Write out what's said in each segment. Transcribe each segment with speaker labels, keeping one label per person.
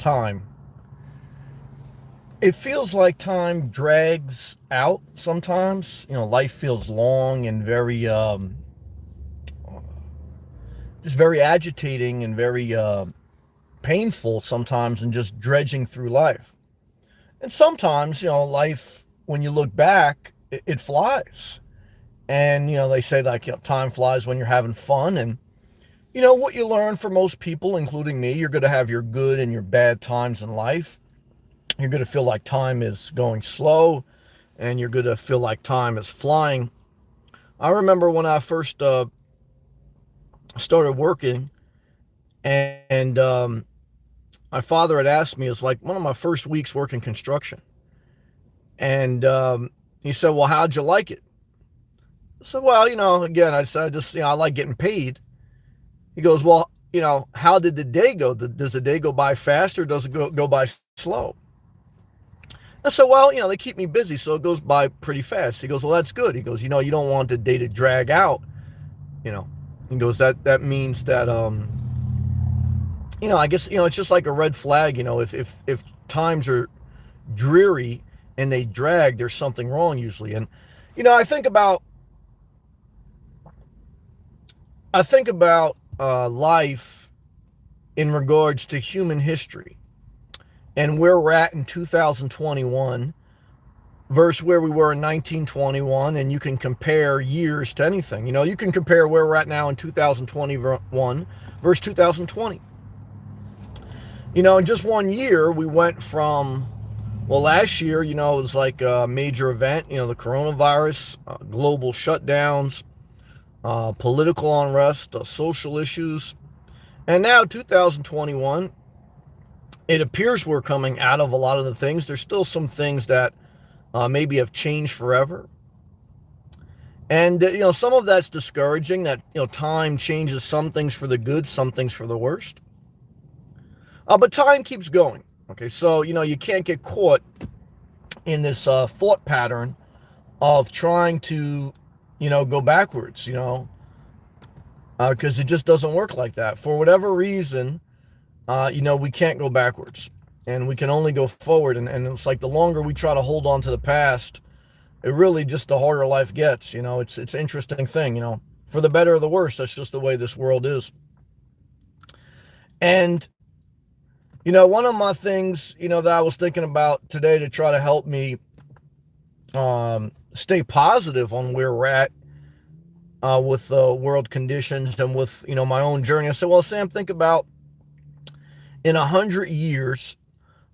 Speaker 1: time. It feels like time drags out sometimes. Life feels long and just very agitating and very painful sometimes, and just dredging through life. And sometimes, life, when you look back, it flies. And, they say like, time flies when you're having fun. And, what you learn for most people, including me, you're going to have your good and your bad times in life. You're going to feel like time is going slow, and you're going to feel like time is flying. I remember when I first started working, and my father had asked me, it was like one of my first weeks working construction. And he said, well, how'd you like it? I said, well, again, I said, I like getting paid. He goes, well, how did the day go? Does the day go by fast, or does it go by slow? I said, well, they keep me busy, so it goes by pretty fast. He goes, well, that's good. He goes, you don't want the day to drag out. you know. He goes, that means that I guess it's just like a red flag. If times are dreary and they drag, there's something wrong usually. And I think about life in regards to human history and where we're at in 2021 versus where we were in 1921, and you can compare years to anything. You can compare where we're at now in 2021 versus 2020. In just 1 year, we went from, well, last year, it was like a major event, the coronavirus, global shutdowns, political unrest, social issues. And now 2021, it appears we're coming out of a lot of the things. There's still some things that maybe have changed forever. And, some of that's discouraging, that, time changes some things for the good, some things for the worst. But time keeps going. Okay, so, you can't get caught in this thought pattern of trying to, go backwards, because it just doesn't work like that. For whatever reason, we can't go backwards, and we can only go forward. And it's like the longer we try to hold on to the past, it really just the harder life gets. It's an interesting thing, for the better or the worse. That's just the way this world is. And, one of my things, that I was thinking about today to try to help me stay positive on where we're at with world conditions and with, my own journey. I said, well, Sam, think about in 100 years,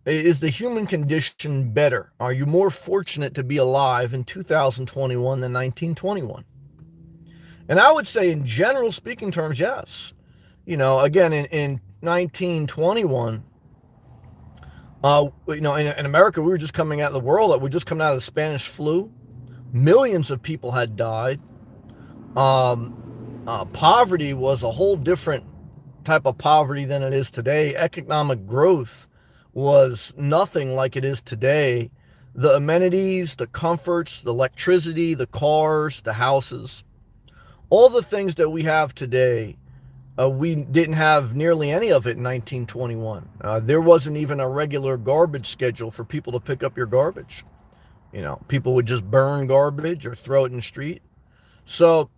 Speaker 1: is the human condition better? Are you more fortunate to be alive in 2021 than 1921? And I would say, in general speaking terms, yes. Again, in 1921, in America, we were just coming out of the world. We were just coming out of the Spanish flu. Millions of people had died. Poverty was a whole different type of poverty than it is today. Economic growth was nothing like it is today. The amenities, the comforts, the electricity, the cars, the houses, all the things that we have today, we didn't have nearly any of it in 1921. There wasn't even a regular garbage schedule for people to pick up your garbage. People would just burn garbage or throw it in the street. So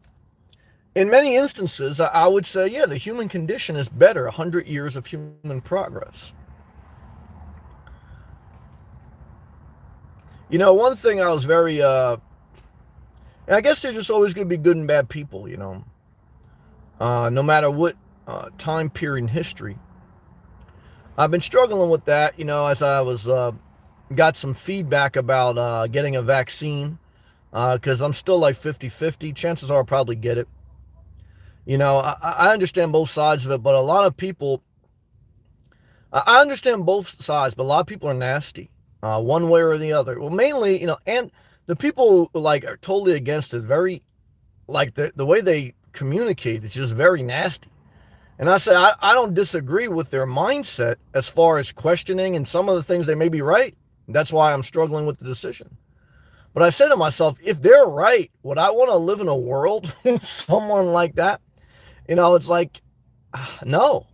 Speaker 1: in many instances, I would say, yeah, the human condition is better. 100 years of human progress. One thing I was very, and I guess there's just always going to be good and bad people, no matter what time period in history. I've been struggling with that, as I was, got some feedback about getting a vaccine, because I'm still like 50-50. Chances are I'll probably get it. I understand both sides of it, but a lot of people, I understand both sides, but a lot of people are nasty. One way or the other. Well, mainly, and the people who are totally against it, very, the way they communicate is just very nasty. And I say, I don't disagree with their mindset as far as questioning, and some of the things they may be right. That's why I'm struggling with the decision. But I said to myself, if they're right, would I want to live in a world with someone like that? It's like, no.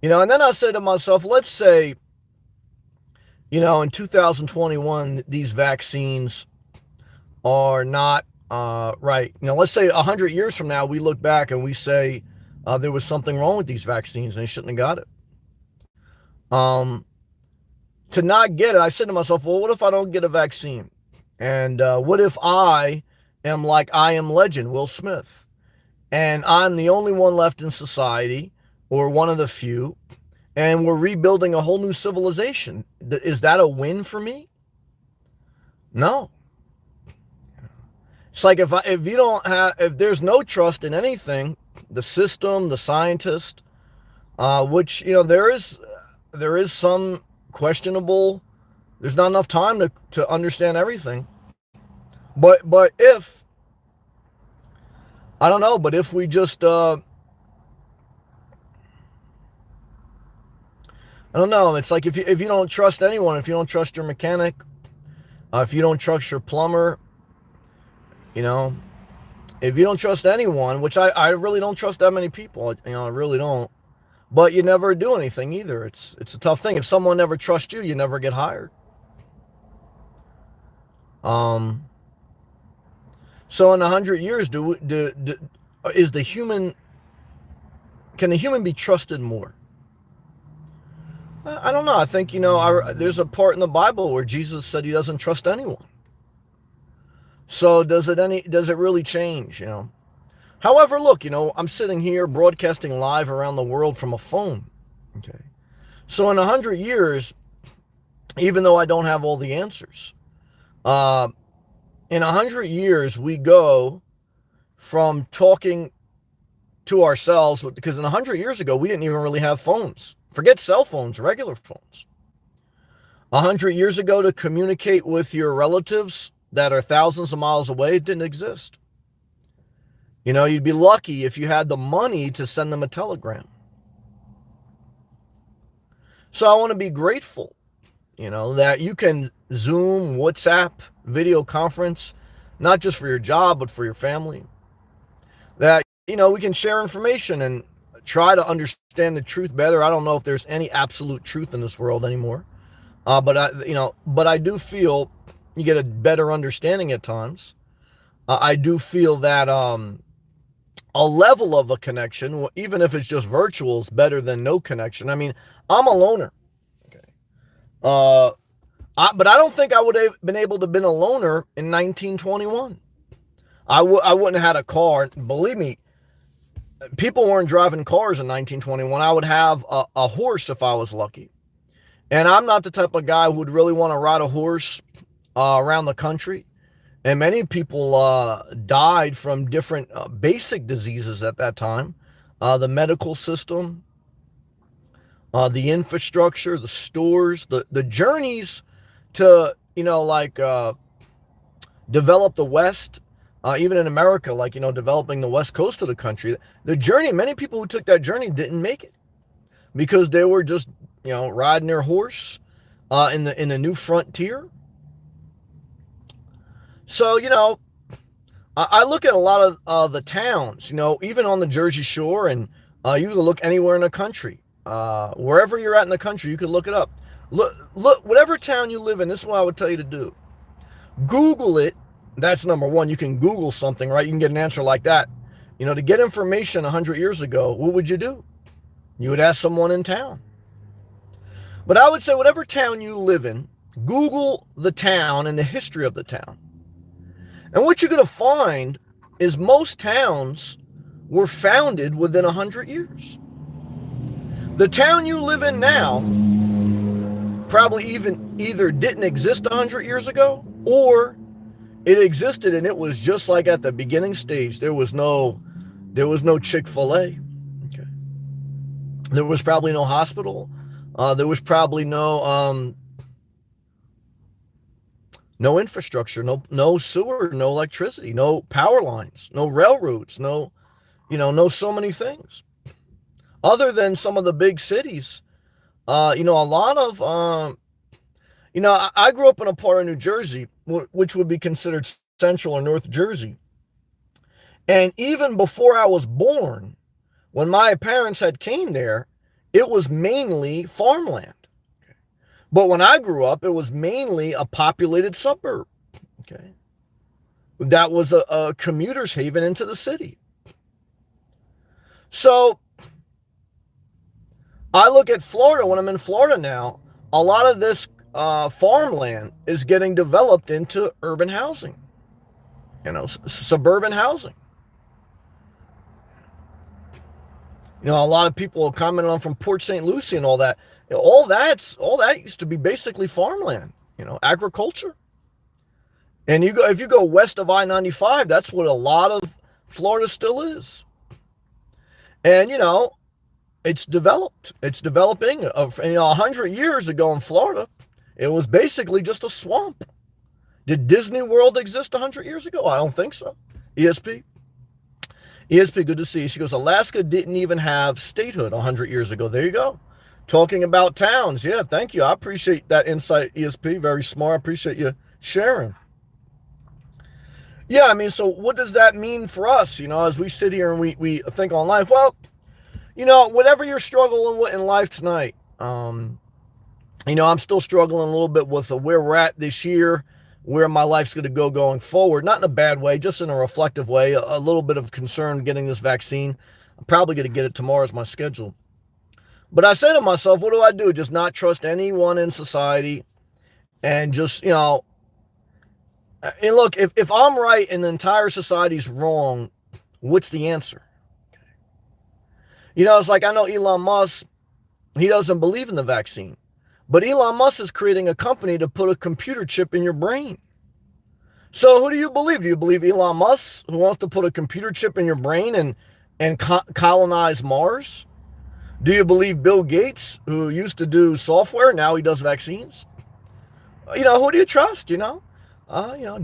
Speaker 1: And then I said to myself, let's say, in 2021, these vaccines are not right. Let's say 100 years from now, we look back and we say there was something wrong with these vaccines and they shouldn't have got it. To not get it, I said to myself, well, what if I don't get a vaccine? And what if I am like I Am Legend, Will Smith, and I'm the only one left in society, or one of the few, and we're rebuilding a whole new civilization? Is that a win for me? No. It's like if there's no trust in anything, the system, the scientist, which there is some questionable. There's not enough time to understand everything. But if I don't know, but if we just I don't know. It's like if you don't trust anyone, if you don't trust your mechanic, if you don't trust your plumber, if you don't trust anyone, which I really don't trust that many people, I really don't. But you never do anything either. It's a tough thing. If someone never trusts you, you never get hired. So in 100 years, is the human? Can the human be trusted more? I don't know. I think there's a part in the Bible where Jesus said he doesn't trust anyone. So does it really change? However, look, I'm sitting here broadcasting live around the world from a phone. Okay. So in 100 years, even though I don't have all the answers, in 100 years, we go from talking to ourselves, because in 100 years ago, we didn't even really have phones. Forget cell phones, regular phones. 100 years ago, to communicate with your relatives that are thousands of miles away, it didn't exist. You'd be lucky if you had the money to send them a telegram. So I want to be grateful, that you can Zoom, WhatsApp, video conference, not just for your job, but for your family. That, we can share information and try to understand the truth better. I don't know if there's any absolute truth in this world anymore. But I do feel you get a better understanding at times. I do feel that a level of a connection, even if it's just virtual, is better than no connection. I mean, I'm a loner. Okay. But I don't think I would have been able to have been a loner in 1921. I wouldn't have had a car. Believe me, people weren't driving cars in 1921. I would have a horse if I was lucky. And I'm not the type of guy who would really want to ride a horse around the country. And many people died from different basic diseases at that time. The medical system, the infrastructure, the stores, the journeys to, develop the West, even in America, developing the West Coast of the country. The journey, many people who took that journey didn't make it because they were just, riding their horse in the new frontier. So, I look at a lot of the towns, even on the Jersey Shore, and you can look anywhere in the country. Wherever you're at in the country, you can look it up. Look, whatever town you live in, this is what I would tell you to do. Google it. That's number one. You can Google something, right? You can get an answer like that. To get information 100 years ago, what would you do? You would ask someone in town. But I would say whatever town you live in, Google the town and the history of the town. And what you're going to find is most towns were founded within 100 years. The town you live in now probably either didn't exist 100 years ago, or it existed and it was just like at the beginning stage. There was no Chick-fil-A. Okay. There was probably no hospital. There was probably no infrastructure, no sewer, no electricity, no power lines, no railroads, no so many things. Other than some of the big cities, a lot of, I grew up in a part of New Jersey, which would be considered Central or North Jersey. And even before I was born, when my parents had came there, it was mainly farmland. But when I grew up, it was mainly a populated suburb. Okay. That was a commuter's haven into the city. So I look at Florida. When I'm in Florida now, a lot of this farmland is getting developed into urban housing, suburban housing. A lot of people commented on from Port St. Lucie and all that. All that used to be basically farmland, agriculture. And if you go west of I-95, that's what a lot of Florida still is. And it's developed. It's developing. 100 years ago in Florida, it was basically just a swamp. Did Disney World exist 100 years ago? I don't think so. ESP, good to see you. She goes, Alaska didn't even have statehood 100 years ago. There you go. Talking about towns. Yeah, thank you. I appreciate that insight, ESP. Very smart. I appreciate you sharing. Yeah, so what does that mean for us, as we sit here and we think on life? Well, whatever you're struggling with in life tonight, I'm still struggling a little bit with where we're at this year, where my life's going to go going forward. Not in a bad way, just in a reflective way. A little bit of concern getting this vaccine. I'm probably going to get it tomorrow as my schedule. But I say to myself, what do I do? Just not trust anyone in society and just, and look, if I'm right and the entire society's wrong, what's the answer? It's like I know Elon Musk, he doesn't believe in the vaccine. But Elon Musk is creating a company to put a computer chip in your brain. So who do you believe? Do you believe Elon Musk, who wants to put a computer chip in your brain and colonize Mars? Do you believe Bill Gates, who used to do software, now he does vaccines? Who do you trust, do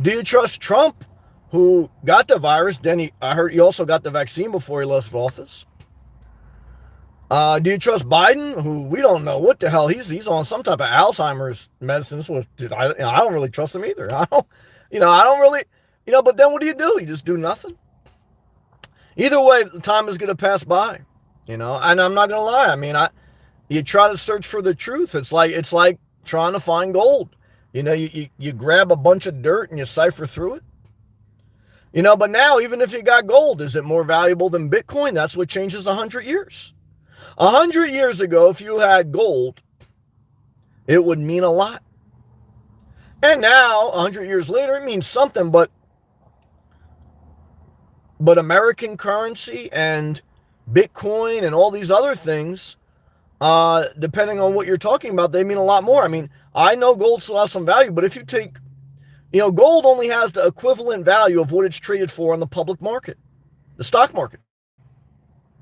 Speaker 1: you trust Trump, who got the virus? Then I heard he also got the vaccine before he left office. Do you trust Biden, who we don't know what the hell he's on some type of Alzheimer's medicine? I don't really trust him either. I don't really, but then what do? You just do nothing. Either way, the time is going to pass by, and I'm not going to lie. You try to search for the truth. It's like trying to find gold. You grab a bunch of dirt and you cipher through it. But now, even if you got gold, is it more valuable than Bitcoin? That's what changes 100 years. 100 years ago, if you had gold, it would mean a lot. And now, 100 years later, it means something, but American currency and Bitcoin and all these other things, depending on what you're talking about, they mean a lot more. I know gold still has some value, but if you take, gold only has the equivalent value of what it's traded for on the public market, the stock market.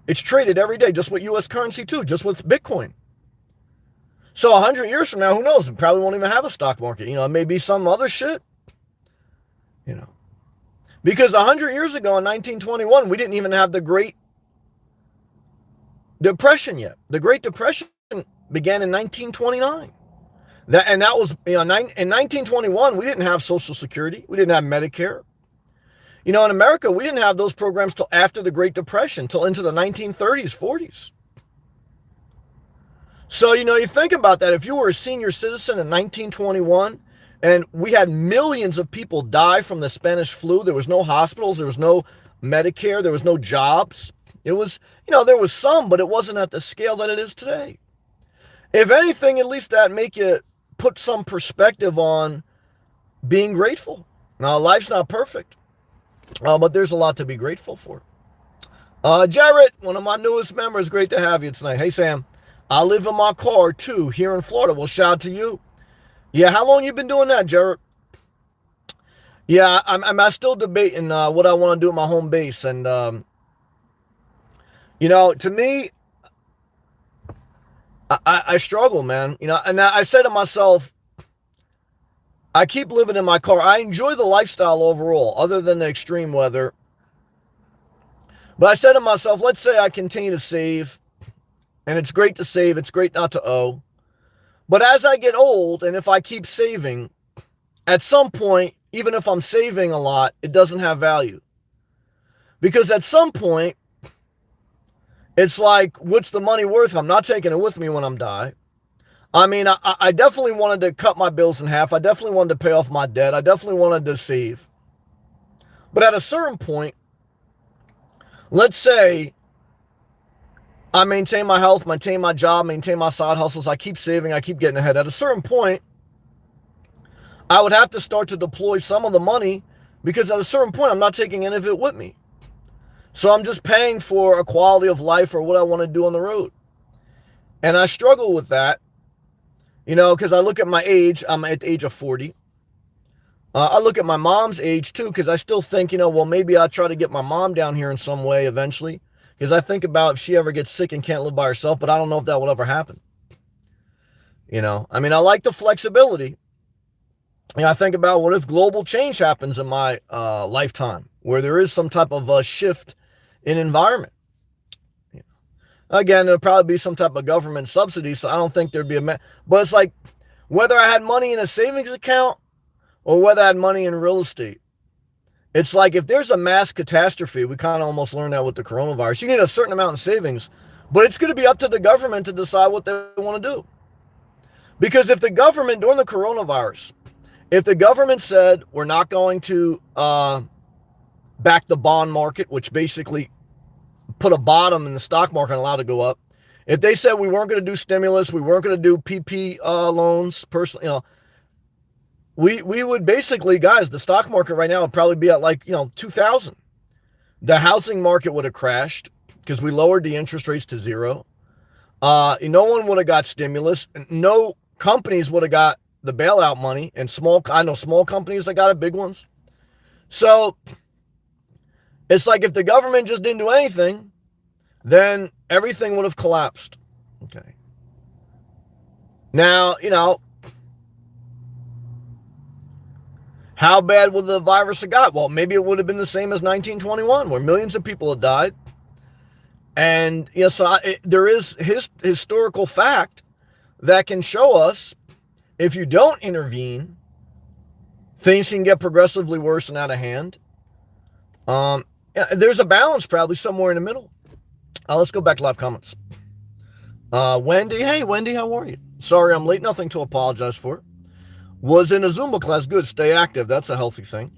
Speaker 1: It's traded every day, just with U.S. currency too, just with Bitcoin. So 100 years from now, who knows? It probably won't even have a stock market. It may be some other shit. Because 100 years ago in 1921, we didn't even have the Great Depression yet. The Great Depression began in 1929. That was, in 1921, we didn't have Social Security. We didn't have Medicare. In America, we didn't have those programs till after the Great Depression, till into the 1930s, 40s. So, you think about that. If you were a senior citizen in 1921, and we had millions of people die from the Spanish flu, there was no hospitals, there was no Medicare, there was no jobs. It was, there was some, but it wasn't at the scale that it is today. If anything, at least that make you put some perspective on being grateful. Now, life's not perfect. But there's a lot to be grateful for. Jarrett, one of my newest members, great to have you tonight. Hey, Sam, I live in my car, too, here in Florida. Well, shout out to you. Yeah, how long you been doing that, Jarrett? Yeah, I'm still debating what I want to do at my home base. And, to me, I struggle, man. And I say to myself, I keep living in my car. I enjoy the lifestyle overall, other than the extreme weather. But I said to myself, let's say I continue to save, and it's great to save. It's great not to owe. But as I get old, and if I keep saving, at some point, even if I'm saving a lot, it doesn't have value. Because at some point, It's like, what's the money worth? I'm not taking it with me when I'm die. I mean, I definitely wanted to cut my bills in half. I definitely wanted to pay off my debt. I definitely wanted to save. But at a certain point, let's say I maintain my health, maintain my job, maintain my side hustles. I keep saving. I keep getting ahead. At a certain point, I would have to start to deploy some of the money because at a certain point, I'm not taking any of it with me. So I'm just paying for a quality of life or what I want to do on the road. And I struggle with that, because I look at my age. I'm at the age of 40. I look at my mom's age too, because I still think, well, maybe I'll try to get my mom down here in some way eventually. Because I think about if she ever gets sick and can't live by herself, but I don't know if that will ever happen. I mean, I like the flexibility. And I think about what if global change happens in my lifetime, where there is some type of a shift in environment. Again, there'll probably be some type of government subsidy, so I don't think there'd be but it's like whether I had money in a savings account or whether I had money in real estate. It's like if there's a mass catastrophe, we kind of almost learned that with the coronavirus. You need a certain amount in savings, but it's going to be up to the government to decide what they want to do. Because if the government, during the coronavirus, if the government said we're not going to back the bond market, which basically put a bottom in the stock market and allowed to go up, if they said we weren't going to do stimulus, we weren't going to do PP loans, personally, we would basically, guys, the stock market right now would probably be at 2000. The housing market would have crashed because we lowered the interest rates to zero. No one would have got stimulus. No companies would have got the bailout money, and I know small companies that got it, big ones. So it's like if the government just didn't do anything, then everything would have collapsed. Okay. Now, how bad would the virus have got? Well, maybe it would have been the same as 1921, where millions of people had died. And there is historical fact that can show us if you don't intervene, things can get progressively worse and out of hand. There's a balance probably somewhere in the middle. Let's go back to live comments. Wendy, hey Wendy, how are you? Sorry I'm late, nothing to apologize for. Was in a Zumba class, good, stay active, that's a healthy thing.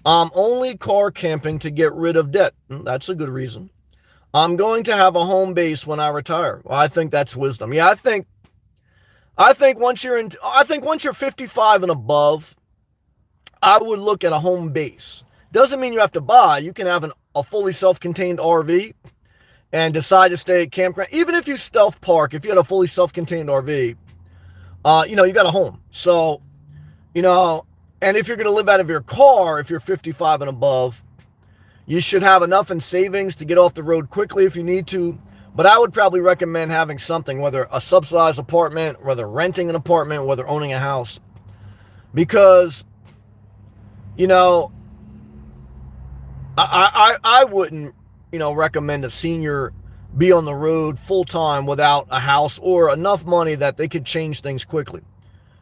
Speaker 1: Only car camping to get rid of debt, that's a good reason. I'm going to have a home base when I retire. Well, I think that's wisdom. Yeah, I think once you're 55 and above, I would look at a home base. Doesn't mean you have to buy. You can have a fully self-contained RV and decide to stay at campground. Even if you stealth park, if you had a fully self-contained RV, you got a home. So, and if you're going to live out of your car, if you're 55 and above, you should have enough in savings to get off the road quickly if you need to. But I would probably recommend having something, whether a subsidized apartment, whether renting an apartment, whether owning a house. Because, I wouldn't, recommend a senior be on the road full time without a house or enough money that they could change things quickly.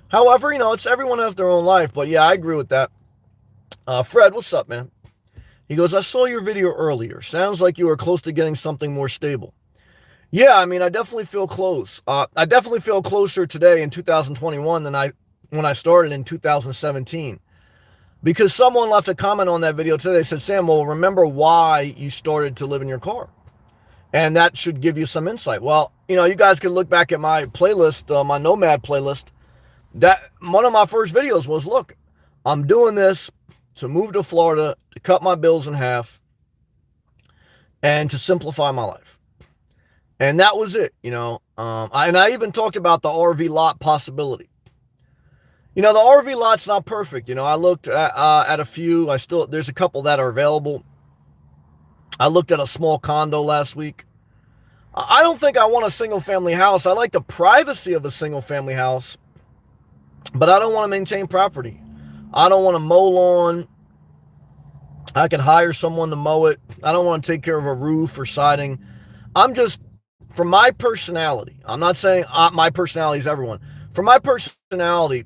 Speaker 1: However, it's everyone has their own life. But yeah, I agree with that. Fred, what's up, man? He goes, I saw your video earlier. Sounds like you are close to getting something more stable. Yeah, I mean, I definitely feel close. I definitely feel closer today in 2021 than when I started in 2017. Because someone left a comment on that video today. They said, Sam, well, remember why you started to live in your car. And that should give you some insight. Well, you guys can look back at my playlist, my Nomad playlist. That one of my first videos was, look, I'm doing this to move to Florida, to cut my bills in half, and to simplify my life. And that was it, I even talked about the RV lot possibility. The RV lot's not perfect. I looked at a few. There's a couple that are available. I looked at a small condo last week. I don't think I want a single family house. I like the privacy of a single family house, but I don't want to maintain property. I don't want to mow lawn. I can hire someone to mow it. I don't want to take care of a roof or siding. For my personality, I'm not saying my personality is everyone. For my personality,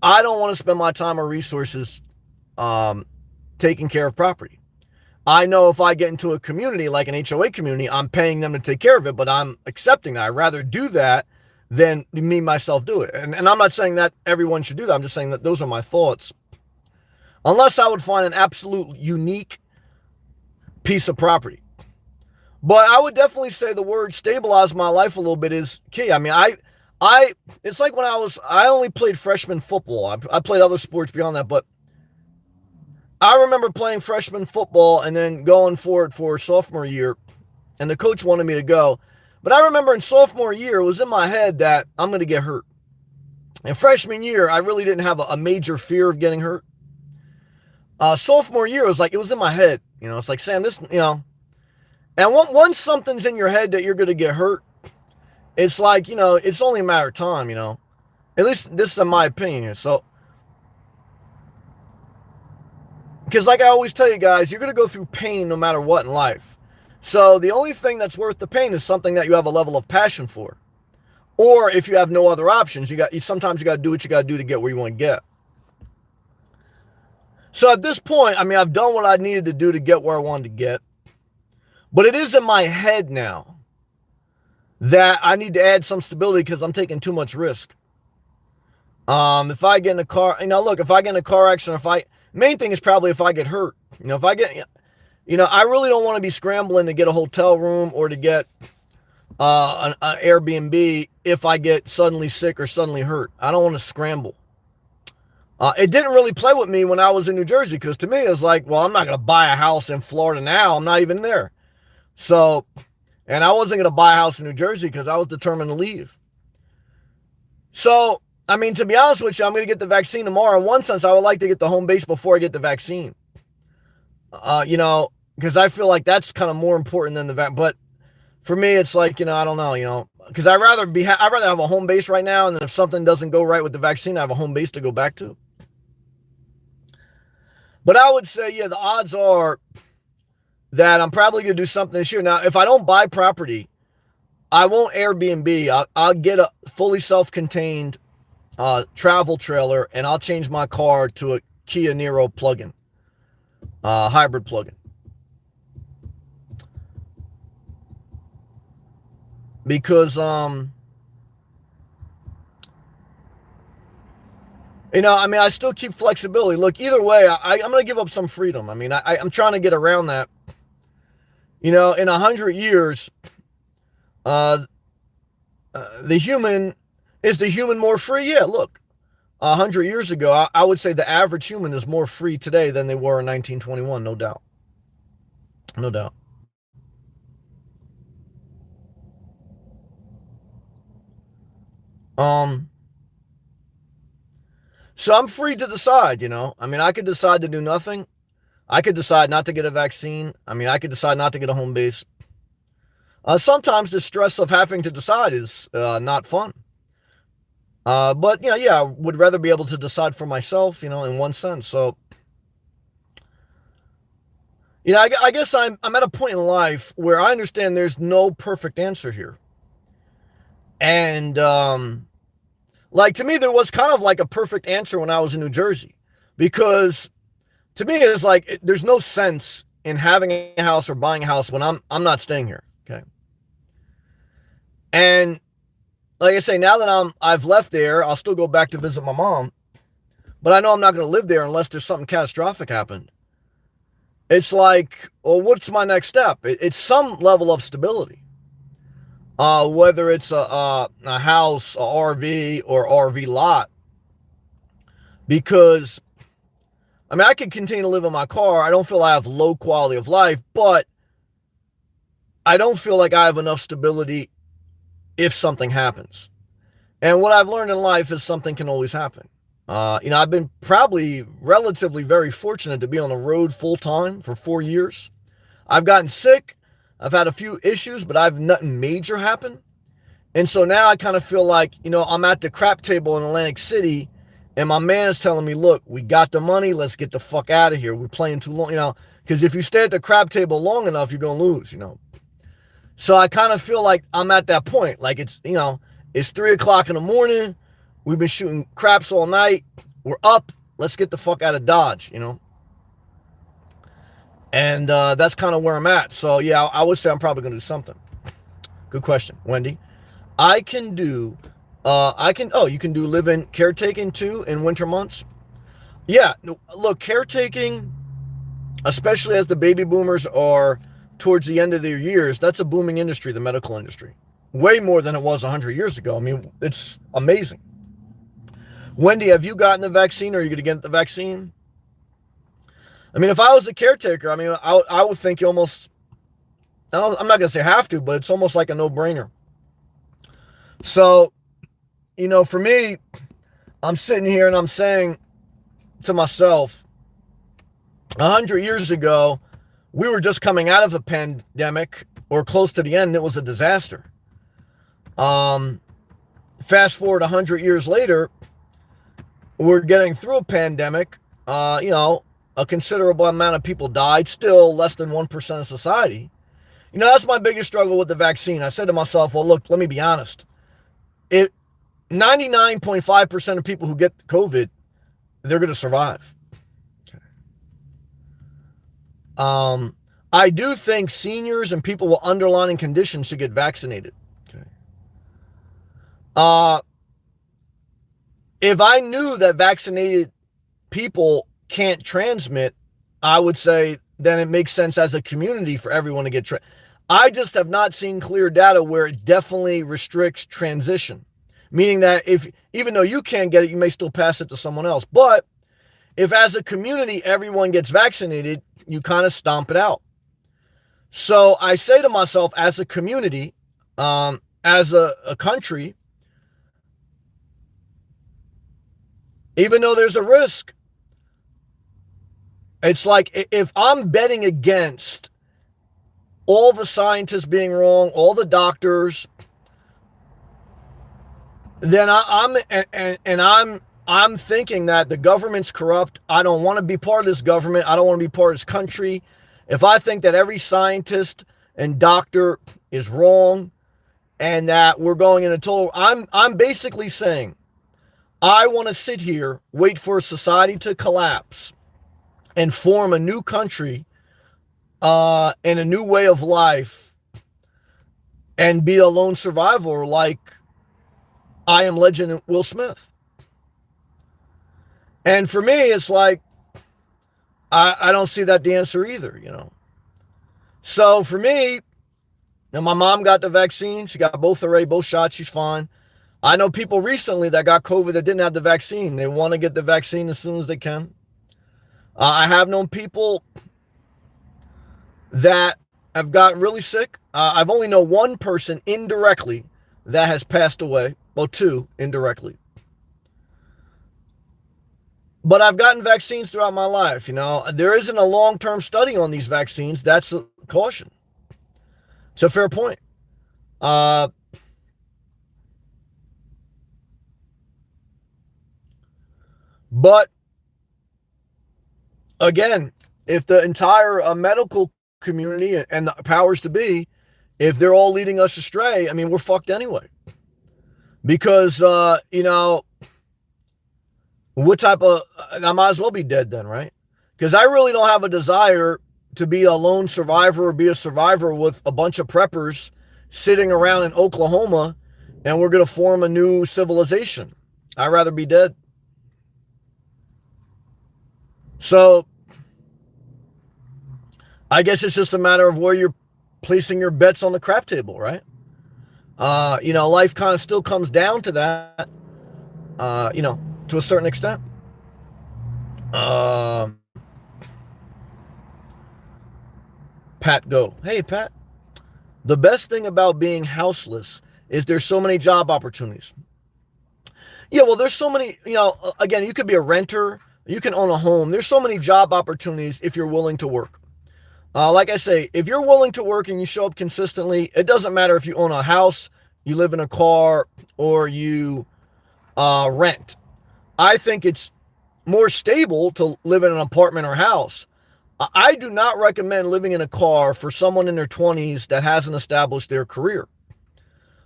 Speaker 1: I don't want to spend my time or resources taking care of property. I know if I get into a community like an HOA community, I'm paying them to take care of it, but I'm accepting that. I'd rather do that than me myself do it. And I'm not saying that everyone should do that. I'm just saying that those are my thoughts. Unless I would find an absolute unique piece of property. But I would definitely say the word stabilize my life a little bit is key. I mean, it's like when I only played freshman football. I played other sports beyond that, but I remember playing freshman football and then going for it for sophomore year, and the coach wanted me to go. But I remember in sophomore year, it was in my head that I'm going to get hurt. And freshman year, I really didn't have a major fear of getting hurt. Sophomore year, it was in my head. It's like, Sam, and once something's in your head that you're going to get hurt, it's like, it's only a matter of time, At least this is my opinion here. So, because like I always tell you guys, you're going to go through pain no matter what in life. So the only thing that's worth the pain is something that you have a level of passion for. Or if you have no other options, sometimes you got to do what you got to do to get where you want to get. So at this point, I mean, I've done what I needed to do to get where I wanted to get. But it is in my head now that I need to add some stability because I'm taking too much risk. If I get in a car, if I get in a car accident, main thing is probably if I get hurt. I really don't want to be scrambling to get a hotel room or to get an Airbnb if I get suddenly sick or suddenly hurt. I don't want to scramble. It didn't really play with me when I was in New Jersey because to me it was like, well, I'm not going to buy a house in Florida now. I'm not even there. So, and I wasn't going to buy a house in New Jersey because I was determined to leave. So, I mean, to be honest with you, I'm going to get the vaccine tomorrow. In one sense, I would like to get the home base before I get the vaccine. Because I feel like that's kind of more important than the vaccine. But for me, it's like, I don't know, because I'd rather have a home base right now. And then if something doesn't go right with the vaccine, I have a home base to go back to. But I would say, yeah, the odds are that I'm probably going to do something this year. Now, if I don't buy property, I won't Airbnb. I'll get a fully self-contained travel trailer, and I'll change my car to a Kia Niro plug-in, hybrid plug-in. Because, I I still keep flexibility. Look, either way, I'm going to give up some freedom. I mean, I'm trying to get around that. In 100 years, is the human more free? Yeah, look, 100 years ago, I would say the average human is more free today than they were in 1921, no doubt. No doubt. So I'm free to decide, I could decide to do nothing. I could decide not to get a vaccine. I could decide not to get a home base. Sometimes the stress of having to decide is not fun. But, I would rather be able to decide for myself, in one sense. So, I guess I'm at a point in life where I understand there's no perfect answer here. And, to me, there was kind of like a perfect answer when I was in New Jersey. Because to me, it's like, there's no sense in having a house or buying a house when I'm not staying here. Okay. And like I say, now that I've left there, I'll still go back to visit my mom, but I know I'm not going to live there unless there's something catastrophic happened. It's like, well, what's my next step? It's some level of stability. Whether it's a house, a RV, or RV lot. Because, I could continue to live in my car. I don't feel I have low quality of life, but I don't feel like I have enough stability if something happens. And what I've learned in life is something can always happen. I've been probably relatively very fortunate to be on the road full time for 4 years. I've gotten sick. I've had a few issues, but I've nothing major happen. And so now I kind of feel like, I'm at the crap table in Atlantic City and my man is telling me, look, we got the money. Let's get the fuck out of here. We're playing too long, because if you stay at the crap table long enough, you're going to lose, So I kind of feel like I'm at that point. Like it's 3:00 in the morning. We've been shooting craps all night. We're up. Let's get the fuck out of Dodge, And that's kind of where I'm at. So, yeah, I would say I'm probably going to do something. Good question, Wendy. I can do, you can do live-in caretaking too in winter months. Yeah, look, caretaking, especially as the baby boomers are towards the end of their years, that's a booming industry, the medical industry. Way more than it was 100 years ago. I mean, it's amazing. Wendy, have you gotten the vaccine, or are you going to get the vaccine? I mean, if I was a caretaker, I mean, I would think you almost, I'm not going to say have to, but it's almost like a no-brainer. So, for me, I'm sitting here and I'm saying to myself, 100 years ago, we were just coming out of a pandemic or close to the end. It was a disaster. Fast forward 100 years later, we're getting through a pandemic. A considerable amount of people died, still less than 1% of society. That's my biggest struggle with the vaccine. I said to myself, well, look, let me be honest. 99.5% of people who get COVID, they're going to survive. I do think seniors and people with underlying conditions should get vaccinated. If I knew that vaccinated people can't transmit, I would say then it makes sense as a community for everyone to get I just have not seen clear data where it definitely restricts transition, meaning that even though you can't get it, you may still pass it to someone else. But if as a community everyone gets vaccinated, you kind of stomp it out. So I say to myself, as a community, as a country, even though there's a risk, it's like if I'm betting against all the scientists being wrong, all the doctors, then I'm thinking that the government's corrupt. I don't want to be part of this government. I don't want to be part of this country. If I think that every scientist and doctor is wrong and that we're going in a total, I'm basically saying I want to sit here, wait for society to collapse and form a new country and a new way of life and be a lone survivor like I Am Legend Will Smith. And for me, it's like, I don't see that the answer either, So for me, and my mom got the vaccine. She got both shots. She's fine. I know people recently that got COVID that didn't have the vaccine. They want to get the vaccine as soon as they can. I have known people that have gotten really sick. I've only known one person indirectly that has passed away. Well, two indirectly. But I've gotten vaccines throughout my life. There isn't a long-term study on these vaccines. That's a caution. It's a fair point. But again, if the entire medical community and the powers to be, if they're all leading us astray, I mean, we're fucked anyway. Because, what type of, I might as well be dead then, right? Because I really don't have a desire to be a lone survivor or be a survivor with a bunch of preppers sitting around in Oklahoma and we're going to form a new civilization. I'd rather be dead. So I guess it's just a matter of where you're placing your bets on the crap table, right? Life kind of still comes down to that, to a certain extent. Pat Go. Hey, Pat. The best thing about being houseless is there's so many job opportunities. Yeah, well, there's so many, again, you could be a renter. You can own a home. There's so many job opportunities if you're willing to work. Like I say, if you're willing to work and you show up consistently, it doesn't matter if you own a house, you live in a car, or you rent. I think it's more stable to live in an apartment or house. I do not recommend living in a car for someone in their 20s that hasn't established their career.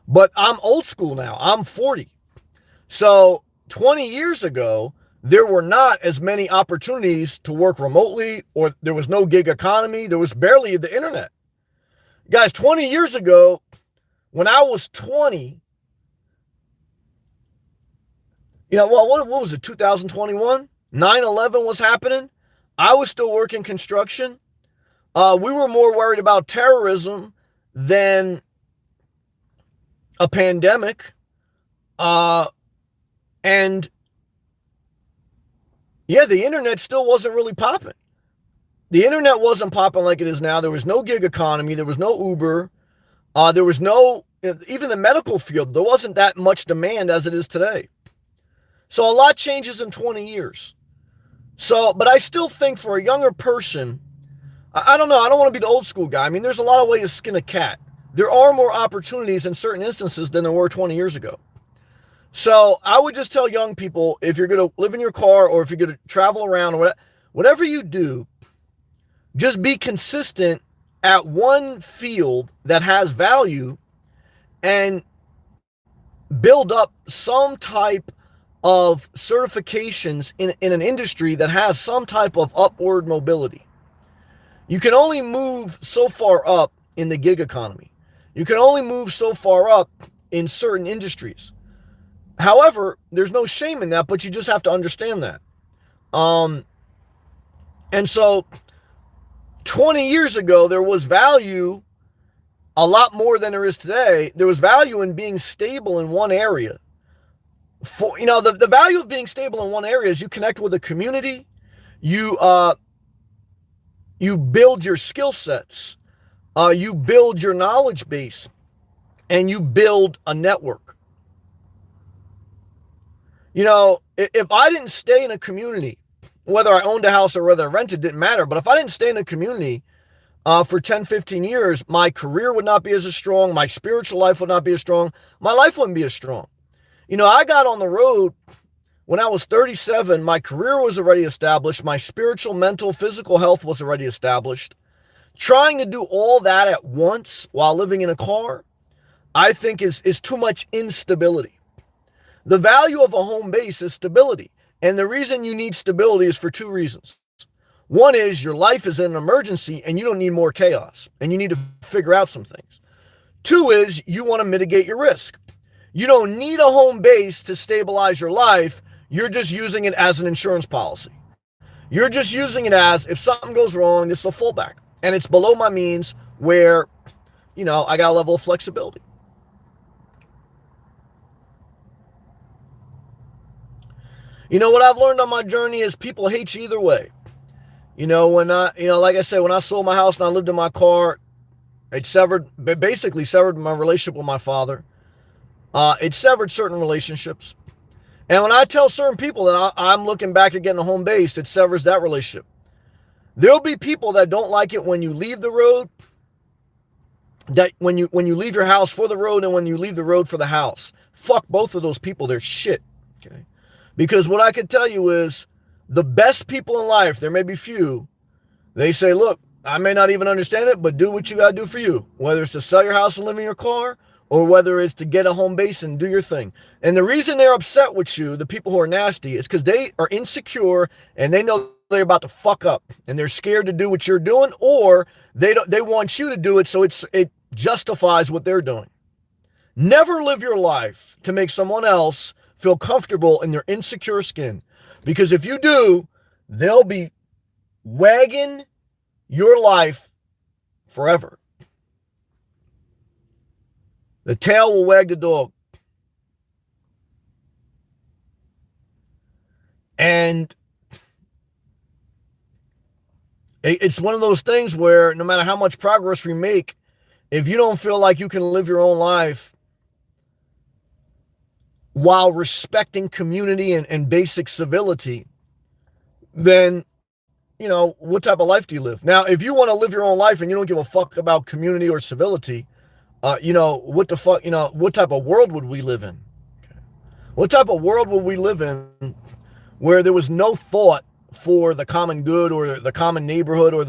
Speaker 1: But I'm old school now. I'm 40. So 20 years ago, there were not as many opportunities to work remotely, or there was no gig economy. There was barely the internet. Guys, 20 years ago, when I was 20, what was it, 2021? 9/11 was happening. I was still working construction. We were more worried about terrorism than a pandemic. And yeah, the internet still wasn't really popping. The internet wasn't popping like it is now. There was no gig economy. There was no Uber. There was no, even the medical field, there wasn't that much demand as it is today. So a lot changes in 20 years. So, but I still think for a younger person, I don't know, I don't want to be the old school guy. I mean, there's a lot of ways to skin a cat. There are more opportunities in certain instances than there were 20 years ago. So I would just tell young people, if you're going to live in your car or if you're going to travel around, or whatever you do, just be consistent at one field that has value and build up some type of certifications in an industry that has some type of upward mobility. You can only move so far up in the gig economy. You can only move so far up in certain industries. However, there's no shame in that, but you just have to understand that. And so 20 years ago, there was value a lot more than there is today. There was value in being stable in one area. The value of being stable in one area is you connect with a community, you build your skill sets, you build your knowledge base, and you build a network. If I didn't stay in a community, whether I owned a house or whether I rented, didn't matter. But if I didn't stay in a community for 10, 15 years, my career would not be as strong. My spiritual life would not be as strong. My life wouldn't be as strong. I got on the road when I was 37. My career was already established. My spiritual, mental, physical health was already established. Trying to do all that at once while living in a car, I think is too much instability. The value of a home base is stability. And the reason you need stability is for two reasons. One is your life is in an emergency and you don't need more chaos and you need to figure out some things. Two is you want to mitigate your risk. You don't need a home base to stabilize your life. You're just using it as an insurance policy. You're just using it as, if something goes wrong, this is a fallback. And it's below my means where, I got a level of flexibility. What I've learned on my journey is people hate you either way. Like I said, when I sold my house and I lived in my car, it basically severed my relationship with my father. It severed certain relationships. And when I tell certain people that I'm looking back at getting a home base, it severs that relationship. There'll be people that don't like it when you leave the road, that when you leave your house for the road and when you leave the road for the house. Fuck both of those people. They're shit. Okay. Because what I can tell you is the best people in life, there may be few, they say, look, I may not even understand it, but do what you got to do for you. Whether it's to sell your house and live in your car, or whether it's to get a home base and do your thing. And the reason they're upset with you, the people who are nasty, is because they are insecure and they know they're about to fuck up. And they're scared to do what you're doing, or they want you to do it so it justifies what they're doing. Never live your life to make someone else feel comfortable in their insecure skin. Because if you do, they'll be wagging your life forever. The tail will wag the dog. And it's one of those things where no matter how much progress we make, if you don't feel like you can live your own life while respecting community and basic civility, then, what type of life do you live? Now, if you want to live your own life and you don't give a fuck about community or civility, what the fuck, what type of world would we live in? Okay. What type of world would we live in where there was no thought for the common good or the common neighborhood or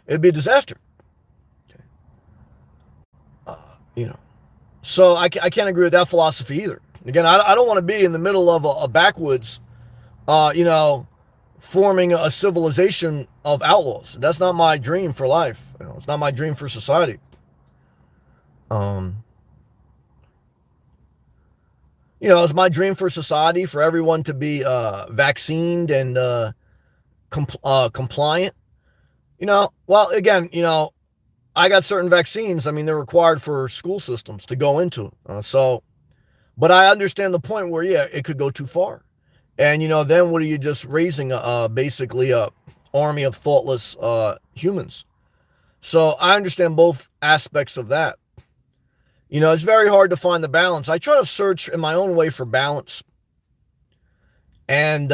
Speaker 1: it'd be a disaster. Okay. So I can't agree with that philosophy either. Again, I don't want to be in the middle of a backwoods you know, forming a civilization of outlaws. That's not my dream for life. You know, it's not my dream for society. Um, you know, it's my dream for society for everyone to be vaccinated and compliant. You know, well, again, you know, I got certain vaccines. I mean, they're required for school systems to go into. But I understand the point where, yeah, it could go too far. And, you know, then what are you just raising basically a army of thoughtless humans? So I understand both aspects of that. You know, it's very hard to find the balance. I try to search in my own way for balance. And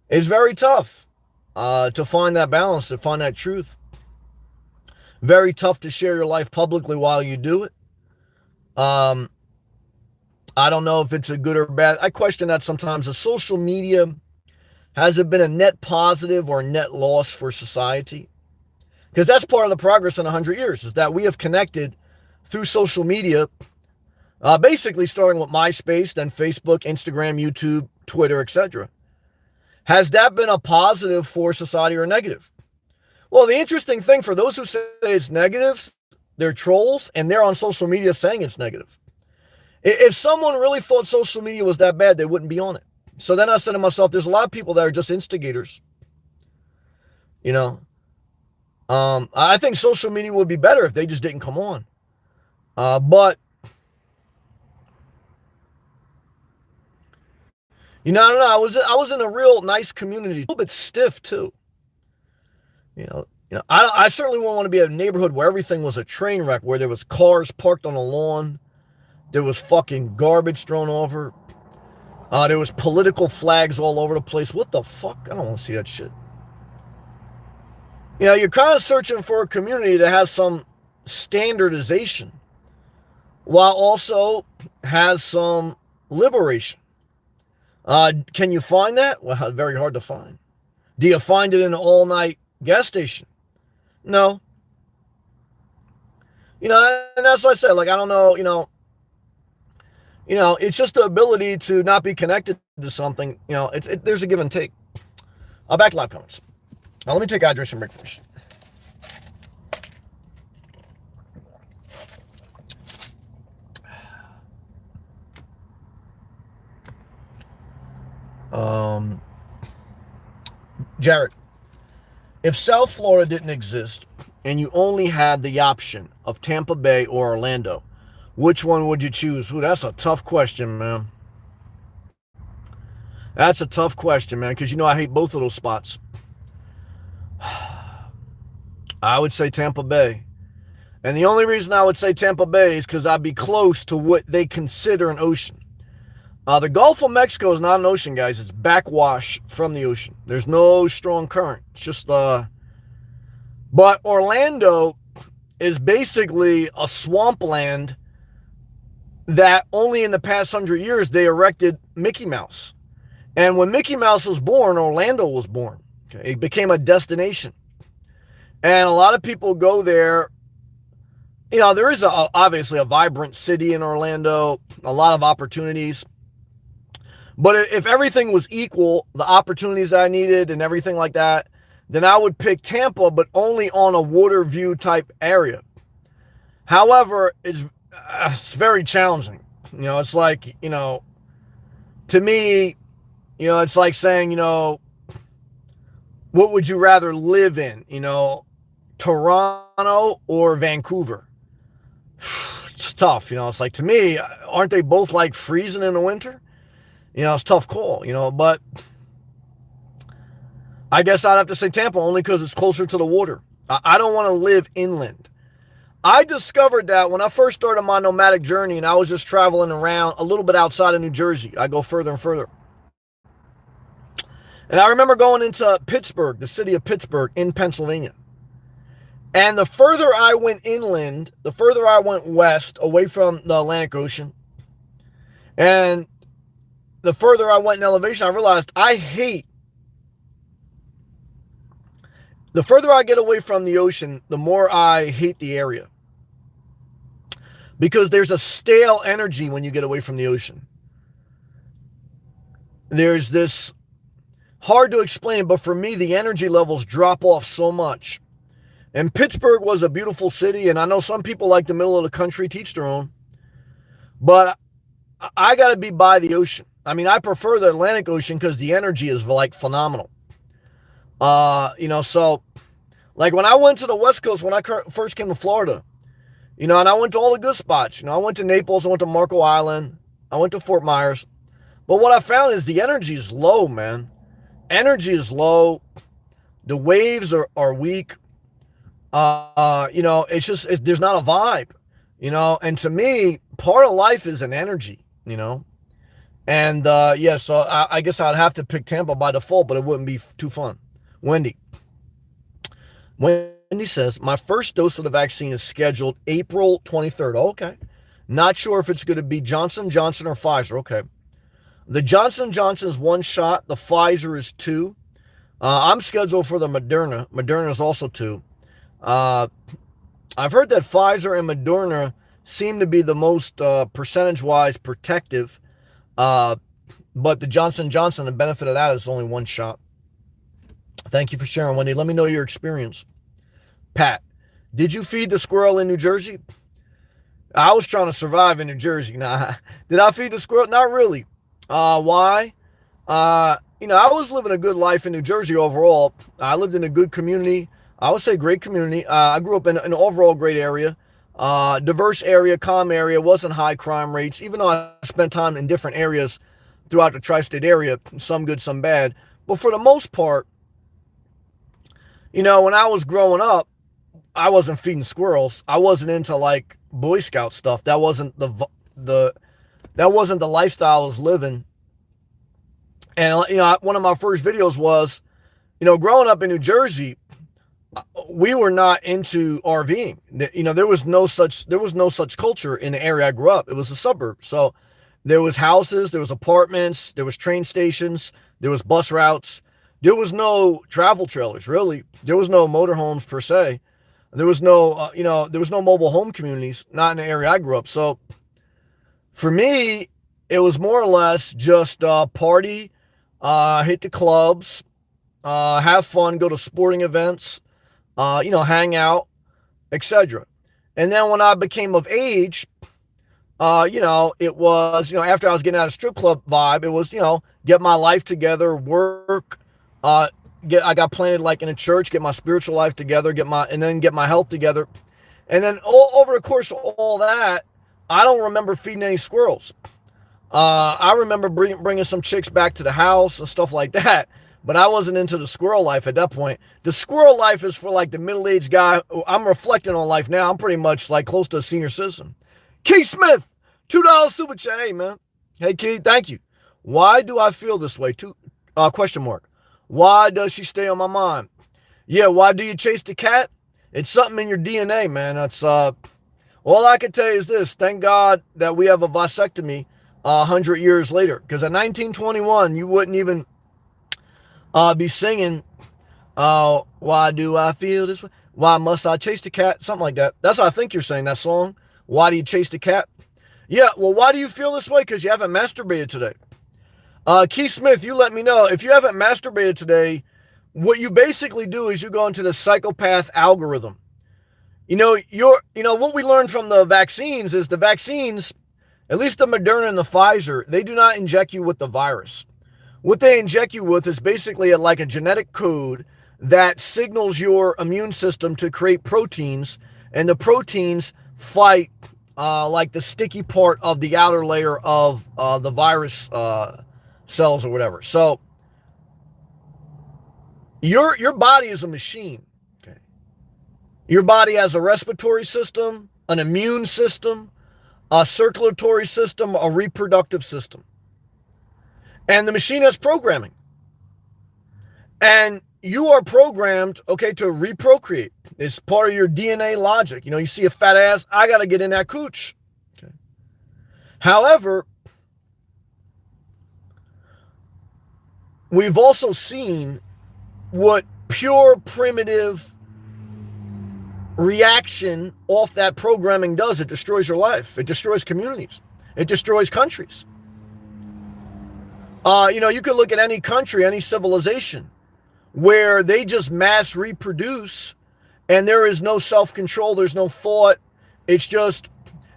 Speaker 1: it's very tough to find that balance, to find that truth. Very tough to share your life publicly while you do it. I don't know if it's a good or bad. I question that sometimes. The social media, has it been a net positive or net loss for society? Because that's part of the progress in 100 years, is that we have connected through social media, basically starting with MySpace, then Facebook, Instagram, YouTube, Twitter, etc. Has that been a positive for society or negative? Well, the interesting thing for those who say it's negative, they're trolls and they're on social media saying it's negative. If someone really thought social media was that bad, they wouldn't be on it. So then I said to myself, there's a lot of people that are just instigators. You know, I think social media would be better if they just didn't come on. But, you know, I don't know. I was in a real nice community, a little bit stiff too. You know, I certainly wouldn't want to be in a neighborhood where everything was a train wreck, where there was cars parked on the lawn. There was fucking garbage thrown over. There was political flags all over the place. What the fuck? I don't want to see that shit. You know, you're kind of searching for a community that has some standardization while also has some liberation. Can you find that? Well, very hard to find. Do you find it in an all-night gas station? No. You know, and that's what I said. Like, I don't know, it's just the ability to not be connected to something. You know, there's a give and take. Back to live comments. Now, let me take hydration break first. Jared, if South Florida didn't exist and you only had the option of Tampa Bay or Orlando, which one would you choose? Ooh, that's a tough question, man. That's a tough question, man, because you know I hate both of those spots. I would say Tampa Bay. And the only reason I would say Tampa Bay is because I'd be close to what they consider an ocean. The Gulf of Mexico is not an ocean, guys. It's backwash from the ocean. There's no strong current. It's just, but Orlando is basically a swampland that only in the past 100 years they erected Mickey Mouse. And when Mickey Mouse was born, Orlando was born. Okay? It became a destination. And a lot of people go there. You know, there is obviously a vibrant city in Orlando, a lot of opportunities. But if everything was equal, the opportunities that I needed and everything like that, then I would pick Tampa, but only on a water view type area. However, it's very challenging. You know, it's like, you know, to me, you know, it's like saying, you know, what would you rather live in? You know, Toronto or Vancouver? It's tough. You know, it's like, to me, aren't they both like freezing in the winter? You know, it's a tough call, you know, but I guess I'd have to say Tampa only because it's closer to the water. I don't want to live inland. I discovered that when I first started my nomadic journey and I was just traveling around a little bit outside of New Jersey. I go further and further. And I remember going into Pittsburgh, the city of Pittsburgh in Pennsylvania. And the further I went inland, the further I went west, away from the Atlantic Ocean, and the further I went in elevation, I realized I hate. The further I get away from the ocean, the more I hate the area. Because there's a stale energy when you get away from the ocean. there's this, hard to explain it, but for me, the energy levels drop off so much. And Pittsburgh was a beautiful city, and I know some people like the middle of the country, teach their own, but I got to be by the ocean. I mean, I prefer the Atlantic Ocean because the energy is like phenomenal. So like when I went to the West Coast, when I first came to Florida, and I went to all the good spots. I went to Naples, I went to Marco Island, I went to Fort Myers. But what I found is the energy is low, man. Energy is low. The waves are weak. It's just, there's not a vibe, and to me, part of life is an energy, and, so I guess I'd have to pick Tampa by default, but it wouldn't be too fun. Wendy says, my first dose of the vaccine is scheduled April 23rd. Oh, okay. Not sure if it's going to be Johnson & Johnson or Pfizer. Okay. The Johnson & Johnson is 1 shot. The Pfizer is 2. I'm scheduled for the Moderna. Moderna is also 2. I've heard that Pfizer and Moderna seem to be the most percentage-wise protective, but the Johnson & Johnson, the benefit of that is only 1 shot. Thank you for sharing, Wendy. Let me know your experience. Pat, did you feed the squirrel in New Jersey? I was trying to survive in New Jersey. Nah, did I feed the squirrel? Not really. Why? I was living a good life in New Jersey overall. I lived in a good community. I would say great community. I grew up in an overall great area, diverse area, calm area, wasn't high crime rates, even though I spent time in different areas throughout the tri-state area, some good, some bad. But for the most part, when I was growing up, I wasn't feeding squirrels. I wasn't into like Boy Scout stuff. That wasn't the lifestyle I was living. And, one of my first videos was, growing up in New Jersey, we were not into RVing. There was no such culture in the area I grew up. It was a suburb. So there was houses, there was apartments, there was train stations, there was bus routes. There was no travel trailers, really. There was no motorhomes per se. There was no, there was no mobile home communities, not in the area I grew up. So for me, it was more or less just party, hit the clubs, have fun, go to sporting events, hang out, etc. And then when I became of age, it was, after I was getting out of strip club vibe, it was, get my life together, work, I got planted like in a church, get my spiritual life together, get my health together. And then over the course of all that, I don't remember feeding any squirrels. I remember bringing some chicks back to the house and stuff like that, but I wasn't into the squirrel life at that point. The squirrel life is for like the middle-aged guy. I'm reflecting on life now. I'm pretty much like close to a senior citizen. Keith Smith, $2 super chat. Hey, man. Hey, Keith, thank you. Why do I feel this way? Question mark. Why does she stay on my mind? Yeah, why do you chase the cat? It's something in your DNA, man. That's all I can tell you is this. Thank God that we have a vasectomy 100 years later. Because in 1921, you wouldn't even be singing, why do I feel this way? Why must I chase the cat? Something like that. That's what I think you're saying, that song. Why do you chase the cat? Yeah, well, why do you feel this way? Because you haven't masturbated today. Keith Smith, you let me know. If you haven't masturbated today, what you basically do is you go into the psychopath algorithm. What we learned from the vaccines is the vaccines, at least the Moderna and the Pfizer, they do not inject you with the virus. What they inject you with is basically like a genetic code that signals your immune system to create proteins, and the proteins fight like the sticky part of the outer layer of the virus cells or whatever. So your body is a machine. Okay. Your body has a respiratory system, an immune system, a circulatory system, a reproductive system. And the machine has programming. And you are programmed, okay, to reprocreate. It's part of your DNA logic. You see a fat ass, I got to get in that cooch. Okay. However, we've also seen what pure primitive reaction off that programming does. It destroys your life. It destroys communities. It destroys countries. You could look at any country, any civilization, where they just mass reproduce and there is no self-control, there's no thought. It's just,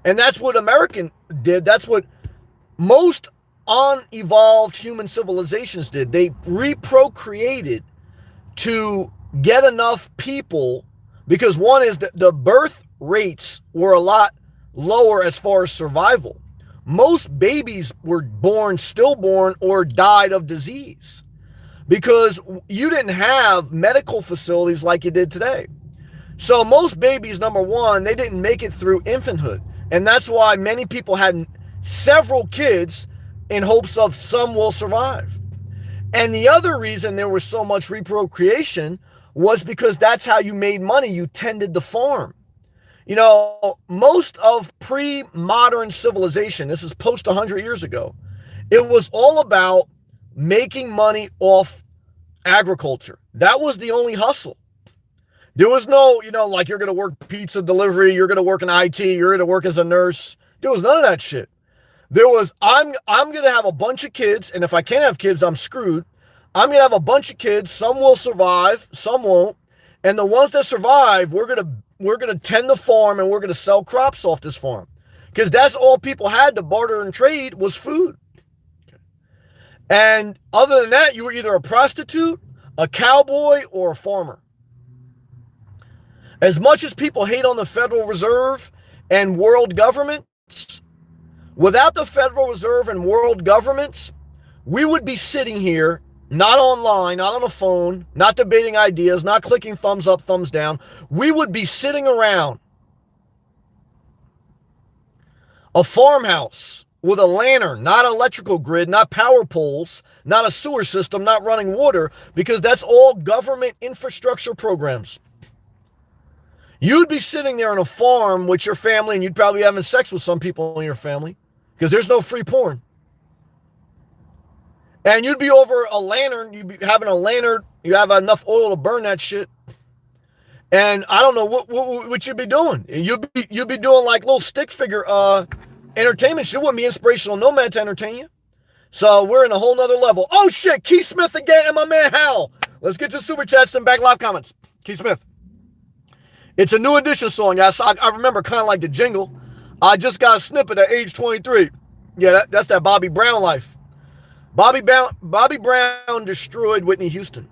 Speaker 1: and that's what American did. That's what most unevolved human civilizations did. They reprocreated to get enough people, because one is that the birth rates were a lot lower as far as survival. Most babies were born stillborn or died of disease because you didn't have medical facilities like you did today. So most babies, number one, they didn't make it through infanthood. And that's why many people had several kids in hopes of some will survive. And the other reason there was so much reprocreation was because that's how you made money. You tended the farm. Most of pre-modern civilization, this is post 100 years ago, it was all about making money off agriculture. That was the only hustle. There was no, like you're going to work pizza delivery, you're going to work in IT, you're going to work as a nurse. There was none of that shit. There was, I'm going to have a bunch of kids, and if I can't have kids, I'm screwed. I'm going to have a bunch of kids. Some will survive, some won't. And the ones that survive, we're going to tend the farm and we're going to sell crops off this farm. Because that's all people had to barter and trade was food. And other than that, you were either a prostitute, a cowboy, or a farmer. As much as people hate on the Federal Reserve and world governments, without the Federal Reserve and world governments, we would be sitting here, not online, not on a phone, not debating ideas, not clicking thumbs up, thumbs down. We would be sitting around a farmhouse with a lantern, not electrical grid, not power poles, not a sewer system, not running water, because that's all government infrastructure programs. You'd be sitting there on a farm with your family, and you'd probably be having sex with some people in your family, because there's no free porn. And you'd be over a lantern, you'd be having a lantern, you have enough oil to burn that shit. And I don't know what you'd be doing. You'd be doing like little stick figure entertainment shit. It wouldn't be Inspirational Nomad to entertain you. So we're in a whole nother level. Oh shit, Keith Smith again and my man Hal. Let's get to super chats and back live comments. Keith Smith. It's a new edition song, guys. I remember kind of like the jingle. I just got a snippet at age 23. Yeah, that's that Bobby Brown life. Bobby Brown destroyed Whitney Houston.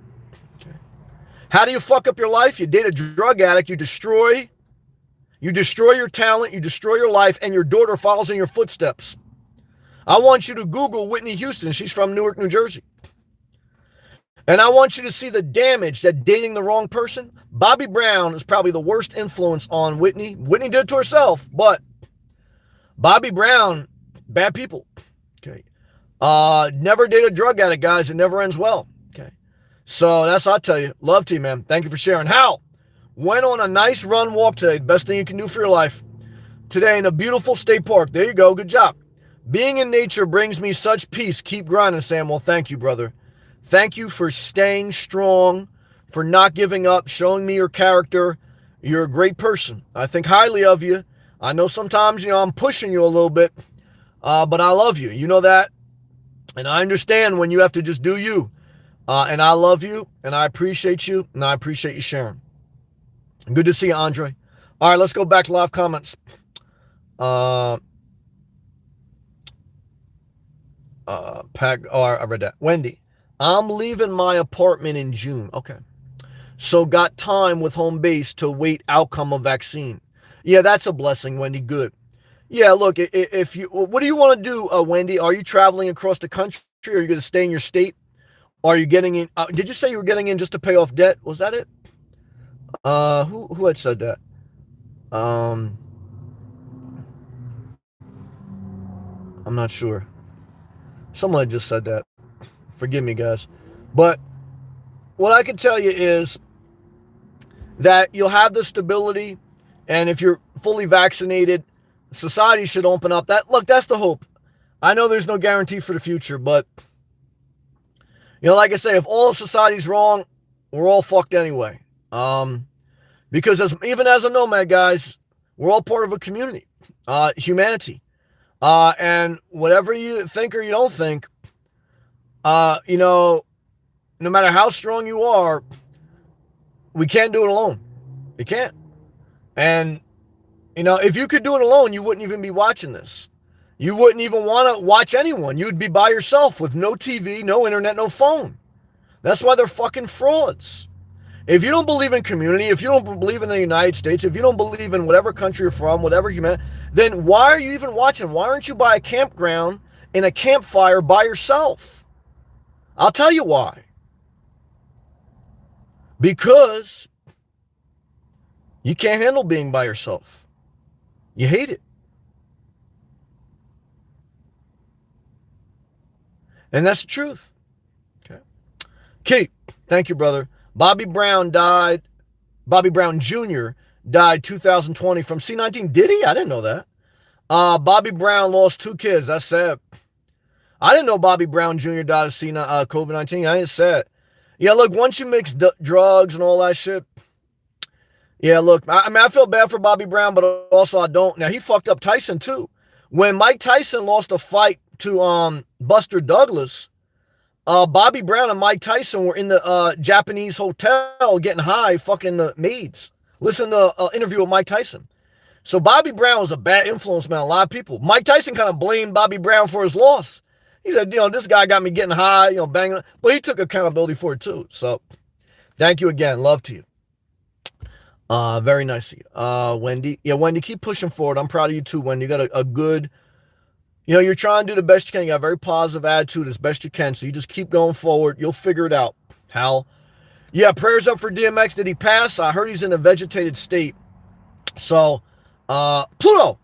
Speaker 1: Okay. How do you fuck up your life? You date a drug addict. You destroy your talent. You destroy your life, and your daughter follows in your footsteps. I want you to Google Whitney Houston. She's from Newark, New Jersey. And I want you to see the damage that dating the wrong person. Bobby Brown is probably the worst influence on Whitney. Whitney did it to herself, but Bobby Brown, bad people. Okay. Never date a drug addict, guys. It never ends well. Okay. So that's, I'll tell you. Love to you, man. Thank you for sharing. Hal went on a nice run walk today. Best thing you can do for your life. Today in a beautiful state park. There you go. Good job. Being in nature brings me such peace. Keep grinding, Sam. Well, thank you, brother. Thank you for staying strong, for not giving up, showing me your character. You're a great person. I think highly of you. I know sometimes, I'm pushing you a little bit, but I love you. You know that. And I understand when you have to just do you. And I love you, and I appreciate you, and I appreciate you sharing. Good to see you, Andre. All right, let's go back to live comments. I read that. Wendy, I'm leaving my apartment in June. Okay. So got time with home base to wait outcome of vaccine. Yeah, that's a blessing, Wendy. Good. Yeah, look, if you, what do you want to do, Wendy? Are you traveling across the country? Or are you going to stay in your state? Are you getting in? Did you say you were getting in just to pay off debt? Was that it? Who had said that? I'm not sure. Someone had just said that. Forgive me, guys. But what I can tell you is that you'll have the stability, and if you're fully vaccinated, society should open up. That's the hope. I know there's no guarantee for the future, but like I say, if all of society's wrong, we're all fucked anyway. Because even as a nomad, guys, we're all part of a community, humanity. And whatever you think or you don't think, You know, no matter how strong you are, we can't do it alone. You can't. And, you know, if you could do it alone, you wouldn't even be watching this. You wouldn't even want to watch anyone. You'd be by yourself with no TV, no internet, no phone. That's why they're fucking frauds. If you don't believe in community, if you don't believe in the United States, if you don't believe in whatever country you're from, whatever humanity, then why are you even watching? Why aren't you by a campground in a campfire by yourself? I'll tell you why. Because you can't handle being by yourself. You hate it. And that's the truth. Okay. Keith, thank you, brother. Bobby Brown Jr. died 2020 from C19. Did he? I didn't know that. Bobby Brown lost 2 kids. That's sad. I didn't know Bobby Brown Jr. died of COVID-19. I ain't sad. Yeah, look, once you mix drugs and all that shit. Yeah, look, I mean, I feel bad for Bobby Brown, but also I don't. Now, he fucked up Tyson, too. When Mike Tyson lost a fight to Buster Douglas, Bobby Brown and Mike Tyson were in the Japanese hotel getting high, fucking the maids. Listen to an interview with Mike Tyson. So Bobby Brown was a bad influence, man. A lot of people. Mike Tyson kind of blamed Bobby Brown for his loss. He said, you know, this guy got me getting high, you know, banging. But he took accountability for it, too. So thank you again. Love to you. Very nice of you. Wendy. Yeah, Wendy, keep pushing forward. I'm proud of you, too, Wendy. You got a good... You know, you're trying to do the best you can. You got a very positive attitude as best you can. So you just keep going forward. You'll figure it out, Hal. Yeah, prayers up for DMX. Did he pass? I heard he's in a vegetated state. So, Pluto.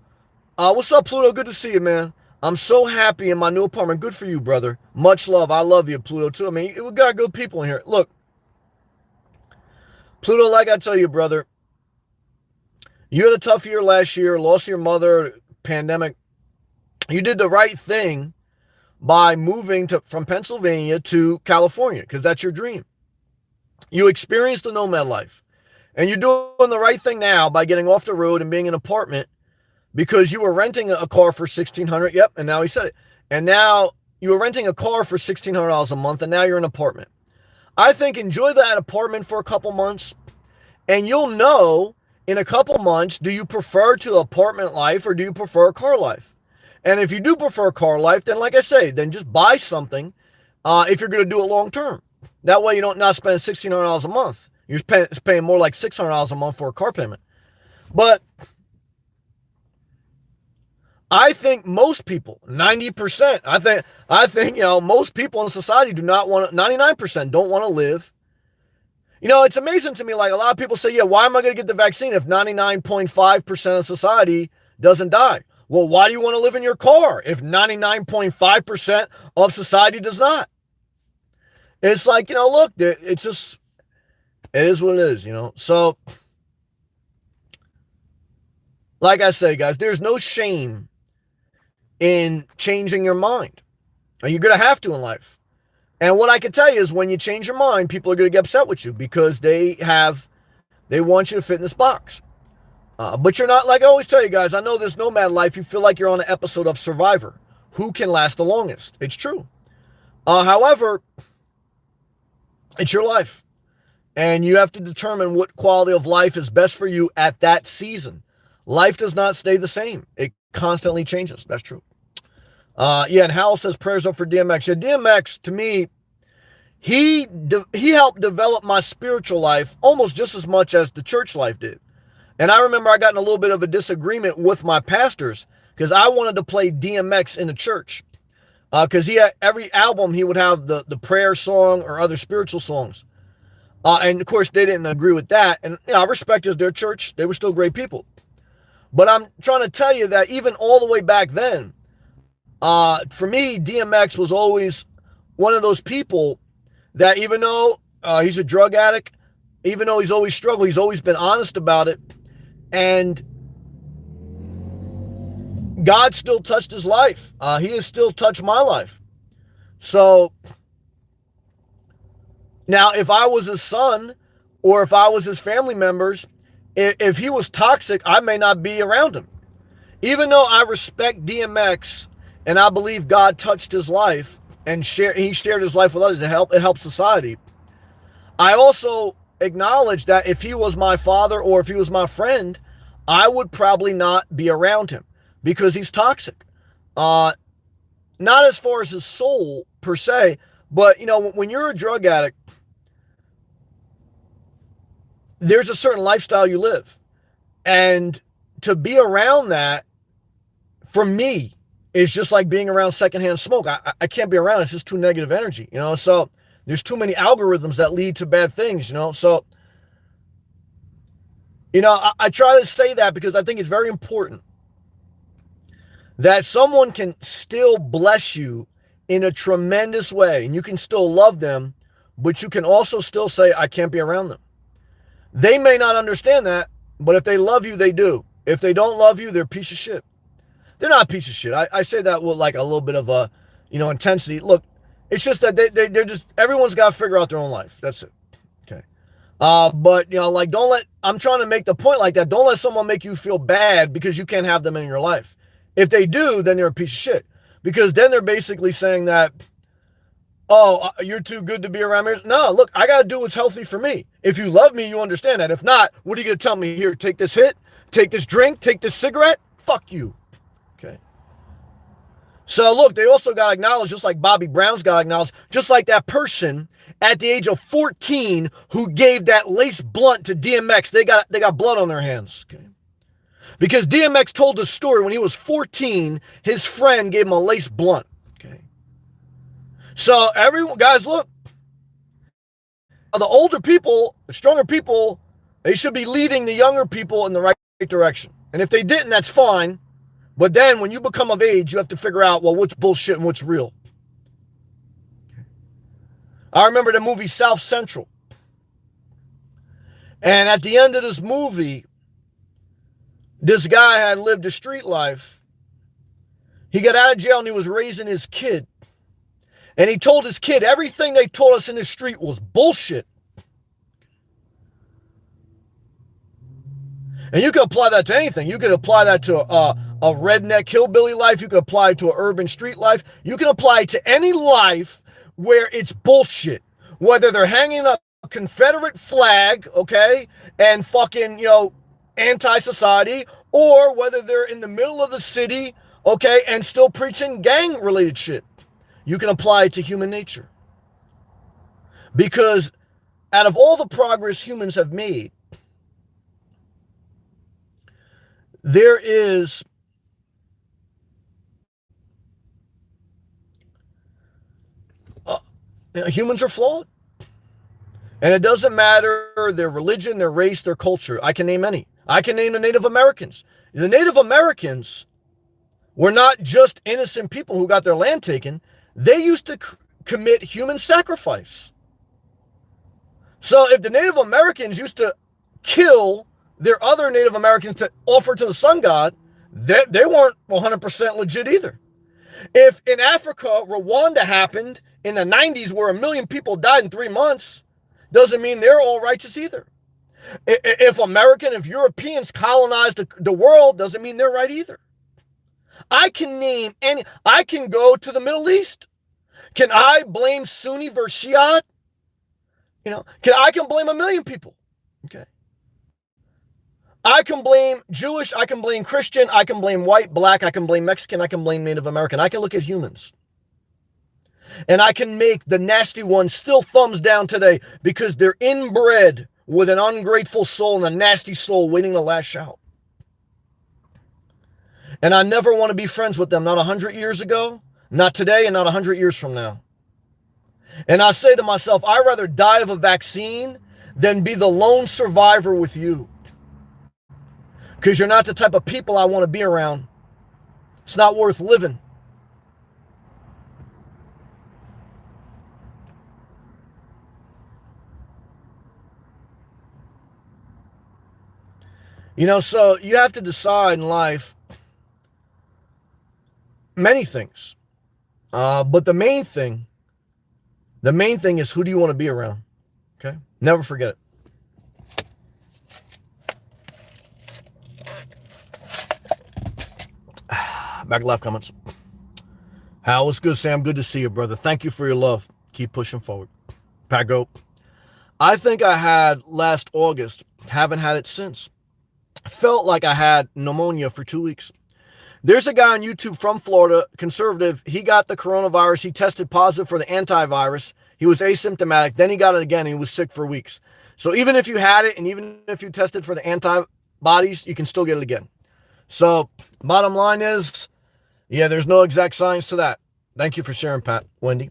Speaker 1: What's up, Pluto? Good to see you, man. I'm so happy in my new apartment. Good for you, brother. Much love. I love you, Pluto, too. I mean, we got good people in here. Look, Pluto, like I tell you, brother, you had a tough year last year, lost your mother, pandemic. You did the right thing by moving from Pennsylvania to California because that's your dream. You experienced the nomad life. And you're doing the right thing now by getting off the road and being in an apartment because you were renting a car for $1,600. Yep, and now he said it. And now you were renting a car for $1,600 a month, and now you're in an apartment. I think enjoy that apartment for a couple months, and you'll know in a couple months, do you prefer to apartment life or do you prefer car life? And if you do prefer car life, then like I say, then just buy something if you're going to do it long term. That way you don't not spend $1,600 a month. You're paying more like $600 a month for a car payment. But I think most people, 90%, I think you know, most people in society do not want to, 99% don't want to live. You know, it's amazing to me, like a lot of people say, yeah, why am I going to get the vaccine if 99.5% of society doesn't die? Well, why do you want to live in your car if 99.5% of society does not? It's like, you know, look, it's just, it is what it is, you know. So, like I say, guys, there's no shame in changing your mind. You're going to have to in life. And what I can tell you is when you change your mind, people are going to get upset with you because they want you to fit in this box. But you're not, like I always tell you guys, I know this nomad life, you feel like you're on an episode of Survivor. Who can last the longest? It's true. However, it's your life. And you have to determine what quality of life is best for you at that season. Life does not stay the same. It constantly changes. That's true. Yeah, and Hal says prayers up for DMX. Yeah, DMX, to me, he helped develop my spiritual life almost just as much as the church life did. And I remember I got in a little bit of a disagreement with my pastors because I wanted to play DMX in the church. Because he had every album, he would have the prayer song or other spiritual songs. And of course, they didn't agree with that. And you know, I respected their church. They were still great people. But I'm trying to tell you that even all the way back then, for me, DMX was always one of those people that even though he's a drug addict, even though he's always struggled, he's always been honest about it. And God still touched his life. He has still touched my life. So now, if I was his son or if I was his family members, if he was toxic, I may not be around him. Even though I respect DMX and I believe God touched his life, and he shared his life with others. It helped society. I also acknowledge that if he was my father or if he was my friend, I would probably not be around him because he's toxic. Not as far as his soul per se, but when you're a drug addict, there's a certain lifestyle you live. And to be around that, for me, is just like being around secondhand smoke. I can't be around it. It's just too negative energy, so there's too many algorithms that lead to bad things, so I try to say that because I think it's very important that someone can still bless you in a tremendous way and you can still love them, but you can also still say, I can't be around them. They may not understand that, but if they love you, they do. If they don't love you, they're a piece of shit. They're not a piece of shit. I say that with like a little bit of a, intensity. Look, it's just that they're just, everyone's got to figure out their own life. That's it. Okay. But, I'm trying to make the point like that. Don't let someone make you feel bad because you can't have them in your life. If they do, then they're a piece of shit. Because then they're basically saying that, oh, you're too good to be around me. No, look, I got to do what's healthy for me. If you love me, you understand that. If not, what are you going to tell me? Here, take this hit, take this drink, take this cigarette? Fuck you. Okay. So look, they also got to acknowledge, just like Bobby Brown's got to acknowledge, just like that person at the age of 14 who gave that lace blunt to DMX, they got blood on their hands. Okay. Because DMX told the story when he was 14, his friend gave him a lace blunt. Okay. So everyone, guys, look, the older people, the stronger people, they should be leading the younger people in the right direction. And if they didn't, that's fine. But then when you become of age, you have to figure out, well, what's bullshit and what's real. I remember the movie South Central. And at the end of this movie, this guy had lived a street life. He got out of jail and he was raising his kid. And he told his kid everything they told us in the street was bullshit. And you can apply that to anything. You can apply that to a redneck hillbilly life. You can apply it to an urban street life. You can apply it to any life where it's bullshit. Whether they're hanging a Confederate flag, okay, and fucking, anti-society, or whether they're in the middle of the city, okay, and still preaching gang-related shit. You can apply it to human nature. Because out of all the progress humans have made, there is humans are flawed. And it doesn't matter their religion, their race, their culture. I can name any. I can name the Native Americans. The Native Americans were not just innocent people who got their land taken. They used to commit human sacrifice. So if the Native Americans used to kill their other Native Americans to offer to the sun god, they weren't 100% legit either. If in Africa, Rwanda happened in the 90s where 1 million people died in 3 months, doesn't mean they're all righteous either. If Europeans colonized the world, doesn't mean they're right either. I can go to the Middle East. Can I blame Sunni versus Shiite? I can blame 1 million people. Okay. I can blame Jewish, I can blame Christian, I can blame white, black, I can blame Mexican, I can blame Native American. I can look at humans. And I can make the nasty ones still thumbs down today because they're inbred with an ungrateful soul and a nasty soul waiting to lash out. And I never want to be friends with them, not 100 years ago, not today, and not 100 years from now. And I say to myself, I'd rather die of a vaccine than be the lone survivor with you. Because you're not the type of people I want to be around. It's not worth living. So you have to decide in life many things. But the main thing is, who do you want to be around? Okay? Never forget it. Back left comments. Hal, it's good, Sam. Good to see you, brother. Thank you for your love. Keep pushing forward. Pago. I think I had last August. Haven't had it since. Felt like I had pneumonia for 2 weeks. There's a guy on YouTube from Florida, conservative. He got the coronavirus. He tested positive for the antivirus. He was asymptomatic. Then he got it again. And he was sick for weeks. So even if you had it and even if you tested for the antibodies, you can still get it again. So bottom line is, yeah, there's no exact science to that. Thank you for sharing, Pat. Wendy.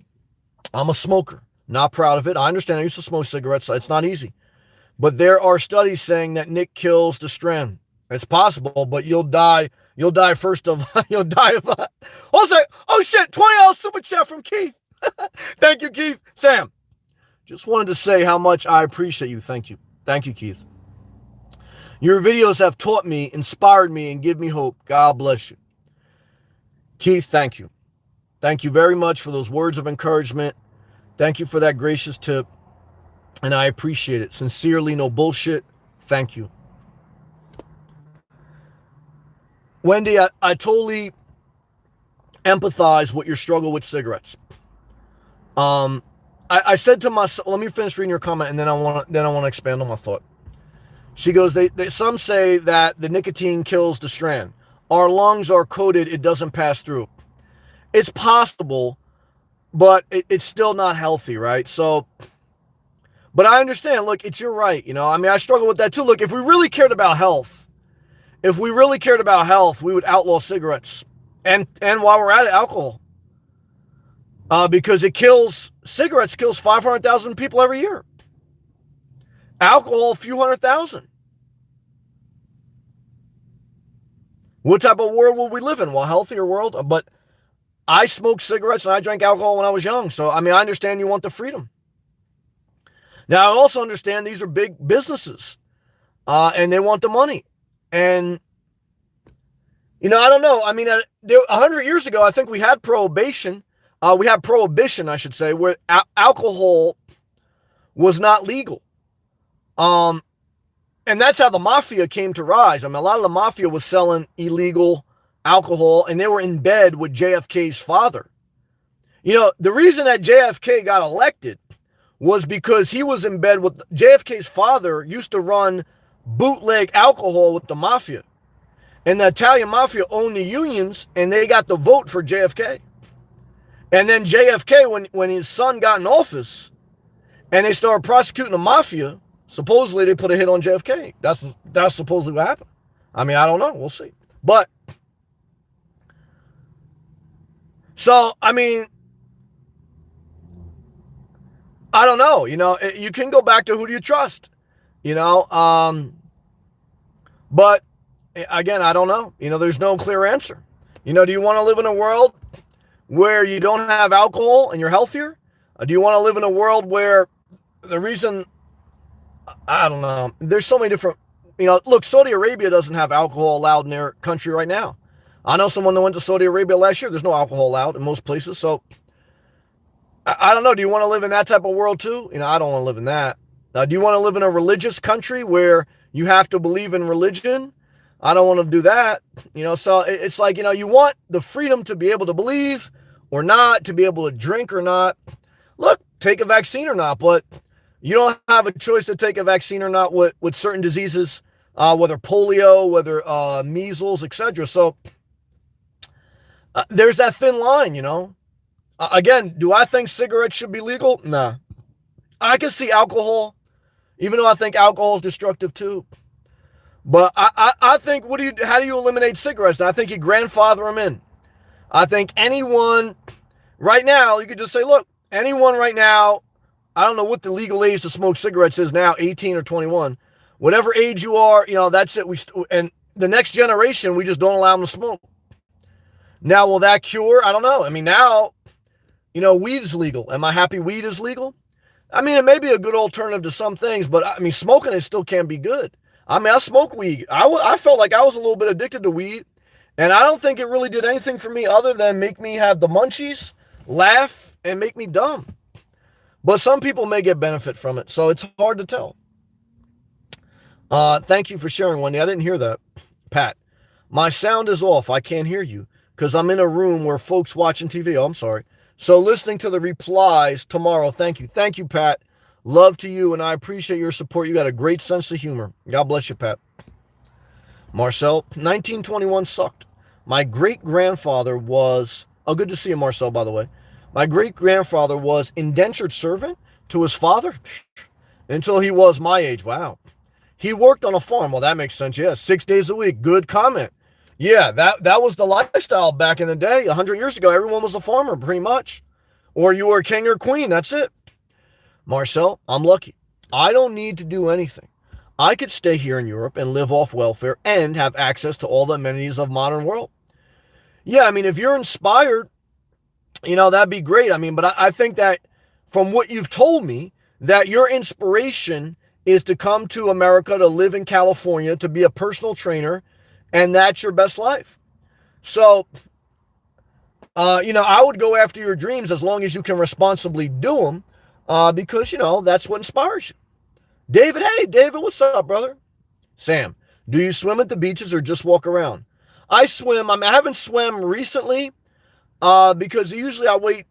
Speaker 1: I'm a smoker. Not proud of it. I understand I used to smoke cigarettes. So it's not easy. But there are studies saying that nic kills the strand. It's possible, but you'll die. You'll die first of, you'll die of, oh shit, $20 super chat from Keith. Thank you, Keith. Sam, just wanted to say how much I appreciate you. Thank you. Thank you, Keith. Your videos have taught me, inspired me, and give me hope. God bless you. Keith, thank you. Thank you very much for those words of encouragement. Thank you for that gracious tip. And I appreciate it. Sincerely, no bullshit. Thank you. Wendy, I totally empathize with your struggle with cigarettes. I said to myself, let me finish reading your comment, and then I want to expand on my thought. She goes, some say that the nicotine kills the strand. Our lungs are coated, it doesn't pass through. It's possible, but it's still not healthy, right? So, but I understand, look, it's your right, you know, I mean, I struggle with that too. Look, if we really cared about health, we would outlaw cigarettes. And while we're at it, alcohol. Because cigarettes kills 500,000 people every year. Alcohol, a few 100,000. What type of world will we live in? Well, healthier world. But I smoked cigarettes and I drank alcohol when I was young. So, I mean, I understand you want the freedom. Now, I also understand these are big businesses. And they want the money. And, you know, I don't know. I mean, 100 years ago, I think we had prohibition. I should say, where alcohol was not legal. And that's how the mafia came to rise. I mean, a lot of the mafia was selling illegal alcohol, and they were in bed with JFK's father. You know, the reason that JFK got elected was because he was in bed with JFK's father used to run bootleg alcohol with the mafia. And the Italian mafia owned the unions, and they got the vote for JFK. And then JFK, when his son got in office, and they started prosecuting the mafia, supposedly they put a hit on JFK. That's supposedly what happened. I mean, I don't know. We'll see. But, so, I mean, I don't know. You know, you can go back to who do you trust? You know, but again, I don't know. You know, there's no clear answer. You know, do you want to live in a world where you don't have alcohol and you're healthier? Or do you want to live in a world where the reason, I don't know, there's so many different, you know, look, Saudi Arabia doesn't have alcohol allowed in their country right now. I know someone that went to Saudi Arabia last year. There's no alcohol allowed in most places. So I don't know. Do you want to live in that type of world too? You know, I don't want to live in that. Do you want to live in a religious country where you have to believe in religion? I don't want to do that. You know, so it's like, you know, you want the freedom to be able to believe or not, to be able to drink or not. Look, take a vaccine or not, but you don't have a choice to take a vaccine or not with certain diseases, whether polio, whether measles, etc. So there's that thin line, you know. Again, do I think cigarettes should be legal? Nah. I can see alcohol, even though I think alcohol is destructive too. But I think, how do you eliminate cigarettes? I think you grandfather them in. I think anyone right now, you could just say, look, anyone right now, I don't know what the legal age to smoke cigarettes is now, 18 or 21. Whatever age you are, you know, that's it. And the next generation, we just don't allow them to smoke. Now, will that cure? I don't know. I mean, now, you know, weed is legal. Am I happy weed is legal? I mean, it may be a good alternative to some things, but I mean, smoking it still can be good. I mean, I smoke weed. I felt like I was a little bit addicted to weed, and I don't think it really did anything for me other than make me have the munchies, laugh, and make me dumb. But some people may get benefit from it, so it's hard to tell. Thank you for sharing, Wendy. I didn't hear that. Pat, my sound is off. I can't hear you. because I'm in a room where folks watching TV. Oh, I'm sorry. So listening to the replies tomorrow. Thank you. Thank you, Pat. Love to you, and I appreciate your support. You got a great sense of humor. God bless you, Pat. Marcel, 1921 sucked. My great-grandfather was, oh, good to see you, Marcel, by the way. My great-grandfather was indentured servant to his father until he was my age. Wow. He worked on a farm. Well, that makes sense. Yeah, 6 days a week. Good comment. Yeah, that was the lifestyle back in the day. 100 years ago, everyone was a farmer, pretty much. Or you were a king or queen. That's it. Marcel, I'm lucky. I don't need to do anything. I could stay here in Europe and live off welfare and have access to all the amenities of modern world. Yeah, I mean, if you're inspired, that'd be great. I mean, but I think that from what you've told me, that your inspiration is to come to America, to live in California, to be a personal trainer, and that's your best life. So, I would go after your dreams as long as you can responsibly do them, because, that's what inspires you. David, hey, David, what's up, brother? Sam, do you swim at the beaches or just walk around? I swim. I haven't swam recently because usually I wait.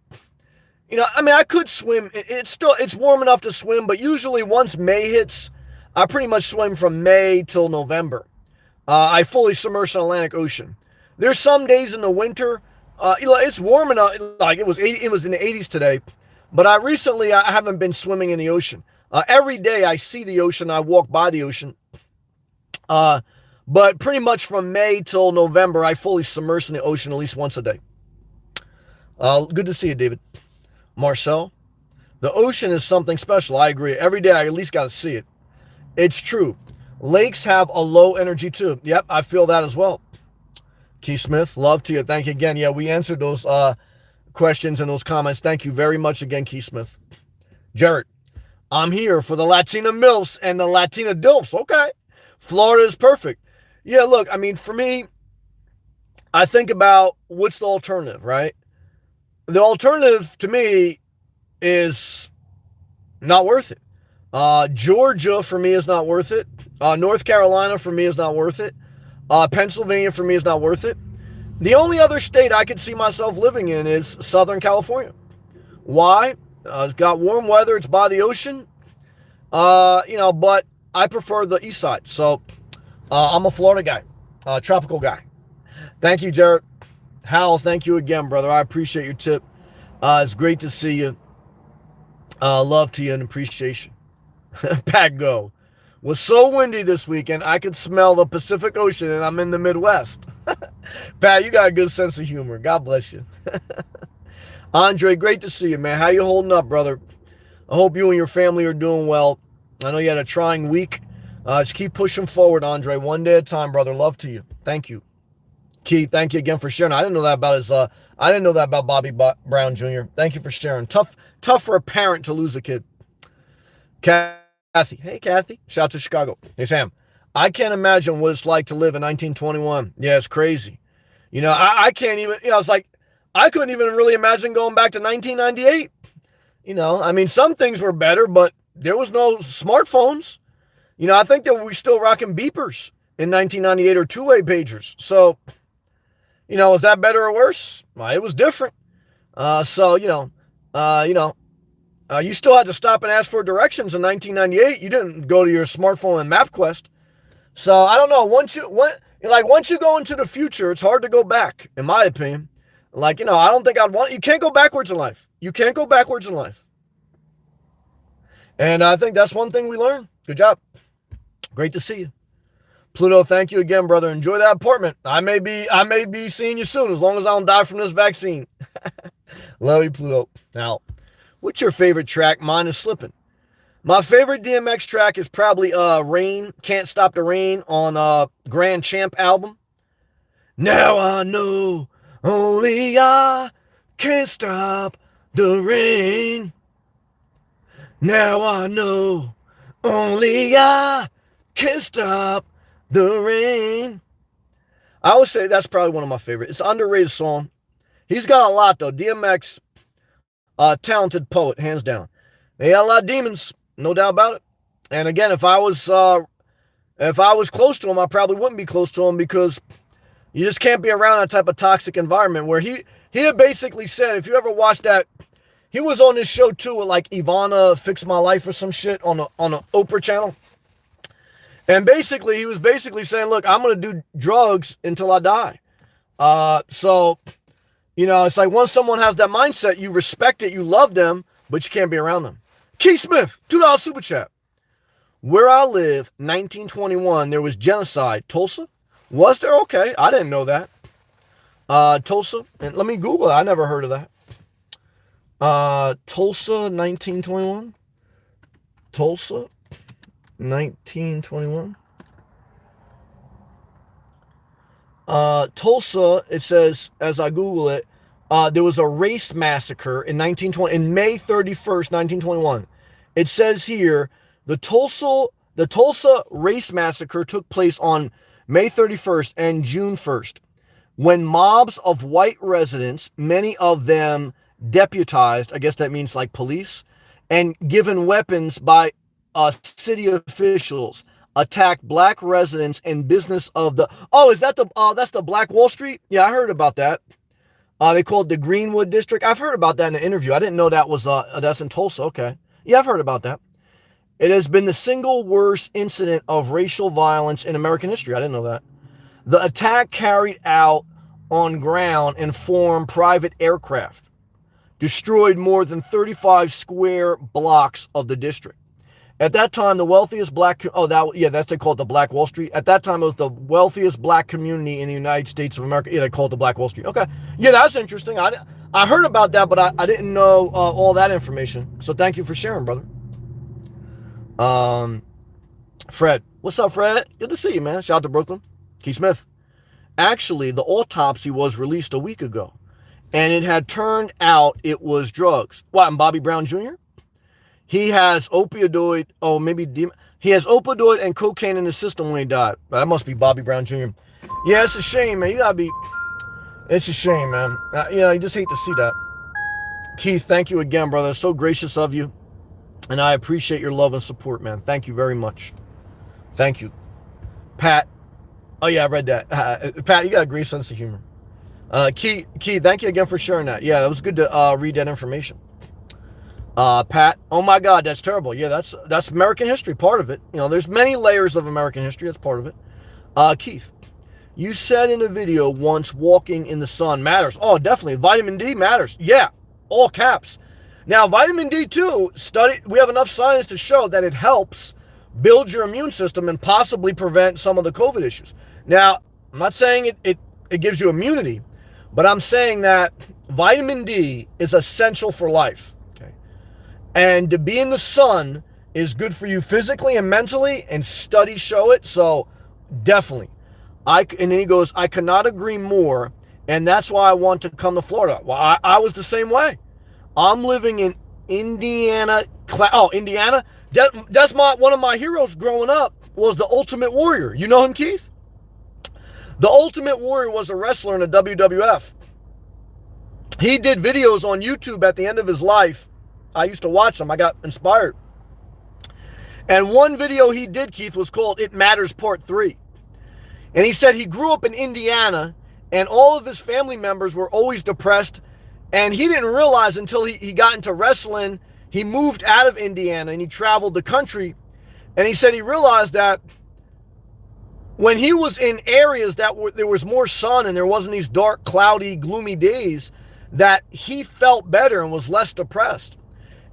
Speaker 1: I could swim. It's warm enough to swim, but usually once May hits, I pretty much swim from May till November. I fully submerge in the Atlantic Ocean. There's some days in the winter, it's warm enough. Like it was in the 80s today, but I haven't been swimming in the ocean. Every day I see the ocean, I walk by the ocean. But pretty much from May till November, I fully submerge in the ocean at least once a day. Good to see you, David. Marcel, the ocean is something special. I agree. Every day I at least got to see it. It's true. Lakes have a low energy too. Yep, I feel that as well. Keith Smith, love to you. Thank you again. Yeah, we answered those questions and those comments. Thank you very much again, Keith Smith. Jared, I'm here for the Latina MILFs and the Latina DILFs. Okay. Florida is perfect. Yeah, look, I mean, for me, I think about what's the alternative, right? The alternative to me is not worth it. Georgia for me is not worth it. North Carolina for me is not worth it. Pennsylvania for me is not worth it. The only other state I could see myself living in is Southern California. Why? It's got warm weather. It's by the ocean. But I prefer the east side. So I'm a Florida guy, tropical guy. Thank you, Jared. Hal, thank you again, brother. I appreciate your tip. It's great to see you. Love to you and appreciation. Pat Go. Was so windy this weekend, I could smell the Pacific Ocean, and I'm in the Midwest. Pat, you got a good sense of humor. God bless you. Andre, great to see you, man. How you holding up, brother? I hope you and your family are doing well. I know you had a trying week. Just keep pushing forward, Andre. One day at a time, brother. Love to you. Thank you. Keith, thank you again for sharing. I didn't know that about Bobby Brown Jr. Thank you for sharing. Tough for a parent to lose a kid. Kathy. Hey, Kathy. Shout out to Chicago. Hey, Sam. I can't imagine what it's like to live in 1921. Yeah, it's crazy. I can't even, it's like, I couldn't even really imagine going back to 1998. Some things were better, but there was no smartphones. I think that we still rocking beepers in 1998 or two-way pagers. So, is that better or worse? Well, it was different. You still had to stop and ask for directions in 1998. You didn't go to your smartphone and MapQuest. So I don't know. Once you go into the future, it's hard to go back, in my opinion. I don't think you can't go backwards in life. You can't go backwards in life. And I think that's one thing we learned. Good job. Great to see you. Pluto, thank you again, brother. Enjoy that apartment. I may be seeing you soon, as long as I don't die from this vaccine. Love you, Pluto. Now, what's your favorite track? Mine is Slippin'. My favorite DMX track is probably Rain, Can't Stop the Rain on Grand Champ album. Now I know only I can't stop the rain. Now I know only I can't stop the rain. I would say that's probably one of my favorites. It's an underrated song. He's got a lot, though. DMX, talented poet, hands down. They got a lot of demons, no doubt about it. And again, if I was close to him, I probably wouldn't be close to him because You just can't be around that type of toxic environment where he had basically said, if you ever watched that, he was on this show too with like Ivana Fix My Life or some shit on a Oprah channel. And basically, he was basically saying, look, I'm going to do drugs until I die. So, you know, it's like once someone has that mindset, you respect it, you love them, but you can't be around them. Keith Smith, $2 super chat. Where I live, 1921, there was genocide. Tulsa? Was there? Okay, I didn't know that. Tulsa, and let me Google it. I never heard of that. Tulsa, 1921. Tulsa, 1921. Tulsa, it says, as I Google it, there was a race massacre in 1920, in May 31st, 1921. It says here, the Tulsa race massacre took place on May 31st and June 1st, when mobs of white residents, many of them deputized, I guess that means like police, and given weapons by city officials, attacked black residents and business of the, is that that's the Black Wall Street? Yeah, I heard about that. They call it the Greenwood District. I've heard about that in an interview. I didn't know that was, that's in Tulsa. Okay. Yeah, I've heard about that. It has been the single worst incident of racial violence in American history. I didn't know that. The attack carried out on ground and formed private aircraft, destroyed more than 35 square blocks of the district. At that time, the wealthiest black, that's they call it the Black Wall Street. At that time, it was the wealthiest black community in the United States of America. Yeah, they call it the Black Wall Street. Okay. Yeah, that's interesting. I heard about that, but I didn't know all that information. So thank you for sharing, brother. Fred. What's up, Fred? Good to see you, man. Shout out to Brooklyn. Keith Smith. Actually, the autopsy was released a week ago, and it had turned out it was drugs. What, and Bobby Brown Jr.? He has opioid, he has opioid and cocaine in his system when he died. That must be Bobby Brown Jr. Yeah, it's a shame, man. It's a shame, man. You just hate to see that. Keith, thank you again, brother. So gracious of you. And I appreciate your love and support, man. Thank you very much. Thank you. Pat. Oh, yeah, I read that. Pat, you got a great sense of humor. Keith, thank you again for sharing that. Yeah, it was good to read that information. Pat, oh my God, that's terrible. Yeah, that's American history, part of it. You know, there's many layers of American history. That's part of it. Keith, you said in a video once walking in the sun matters. Oh, definitely. Vitamin D matters. Yeah, all caps. Now, vitamin D too, we have enough science to show that it helps build your immune system and possibly prevent some of the COVID issues. Now, I'm not saying it gives you immunity, but I'm saying that vitamin D is essential for life. And to be in the sun is good for you physically and mentally, and studies show it. So definitely. And then he goes, I cannot agree more. And that's why I want to come to Florida. Well, I was the same way. I'm living in Indiana. Indiana. That's one of my heroes growing up was the Ultimate Warrior. You know him, Keith? The Ultimate Warrior was a wrestler in the WWF. He did videos on YouTube at the end of his life. I used to watch them. I got inspired. And one video he did, Keith, was called It Matters Part 3. And he said he grew up in Indiana and all of his family members were always depressed. And he didn't realize until he got into wrestling, he moved out of Indiana and he traveled the country. And he said he realized that when he was in areas there was more sun and there wasn't these dark, cloudy, gloomy days, that he felt better and was less depressed.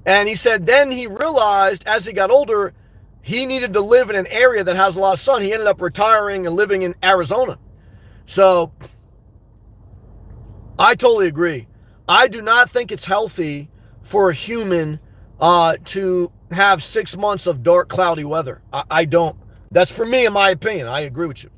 Speaker 1: And he said then he realized as he got older, he needed to live in an area that has a lot of sun. He ended up retiring and living in Arizona. So I totally agree. I do not think it's healthy for a human to have 6 months of dark, cloudy weather. I don't. That's for me, in my opinion. I agree with you.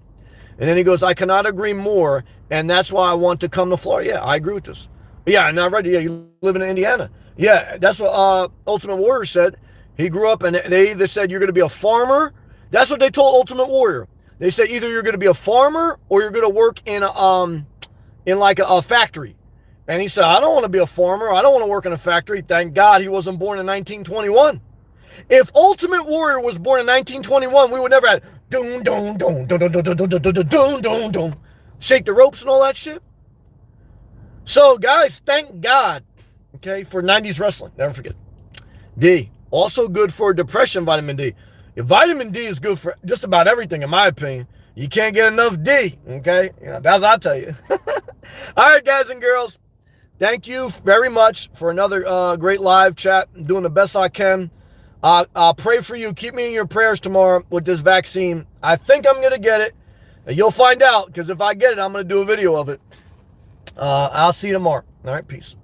Speaker 1: And then he goes, I cannot agree more. And that's why I want to come to Florida. Yeah, I agree with this. Yeah, and I read, yeah, you live in Indiana. Yeah, that's what Ultimate Warrior said. He grew up and they either said you're going to be a farmer. That's what they told Ultimate Warrior. They said either you're going to be a farmer or you're going to work in a factory. And he said, I don't want to be a farmer. I don't want to work in a factory. Thank God he wasn't born in 1921. If Ultimate Warrior was born in 1921, we would never have doom, doom, doom, doom, doom, doom, doom, doom, doom, doom, doom. shake the ropes and all that shit. So, guys, thank God, okay, for 90s wrestling. Never forget. D, also good for depression, vitamin D. Vitamin D is good for just about everything, in my opinion. You can't get enough D, okay? That's what I tell you. All right, guys and girls, thank you very much for another great live chat. I'm doing the best I can. I'll pray for you. Keep me in your prayers tomorrow with this vaccine. I think I'm going to get it. You'll find out, because if I get it, I'm going to do a video of it. I'll see you tomorrow. All right, peace.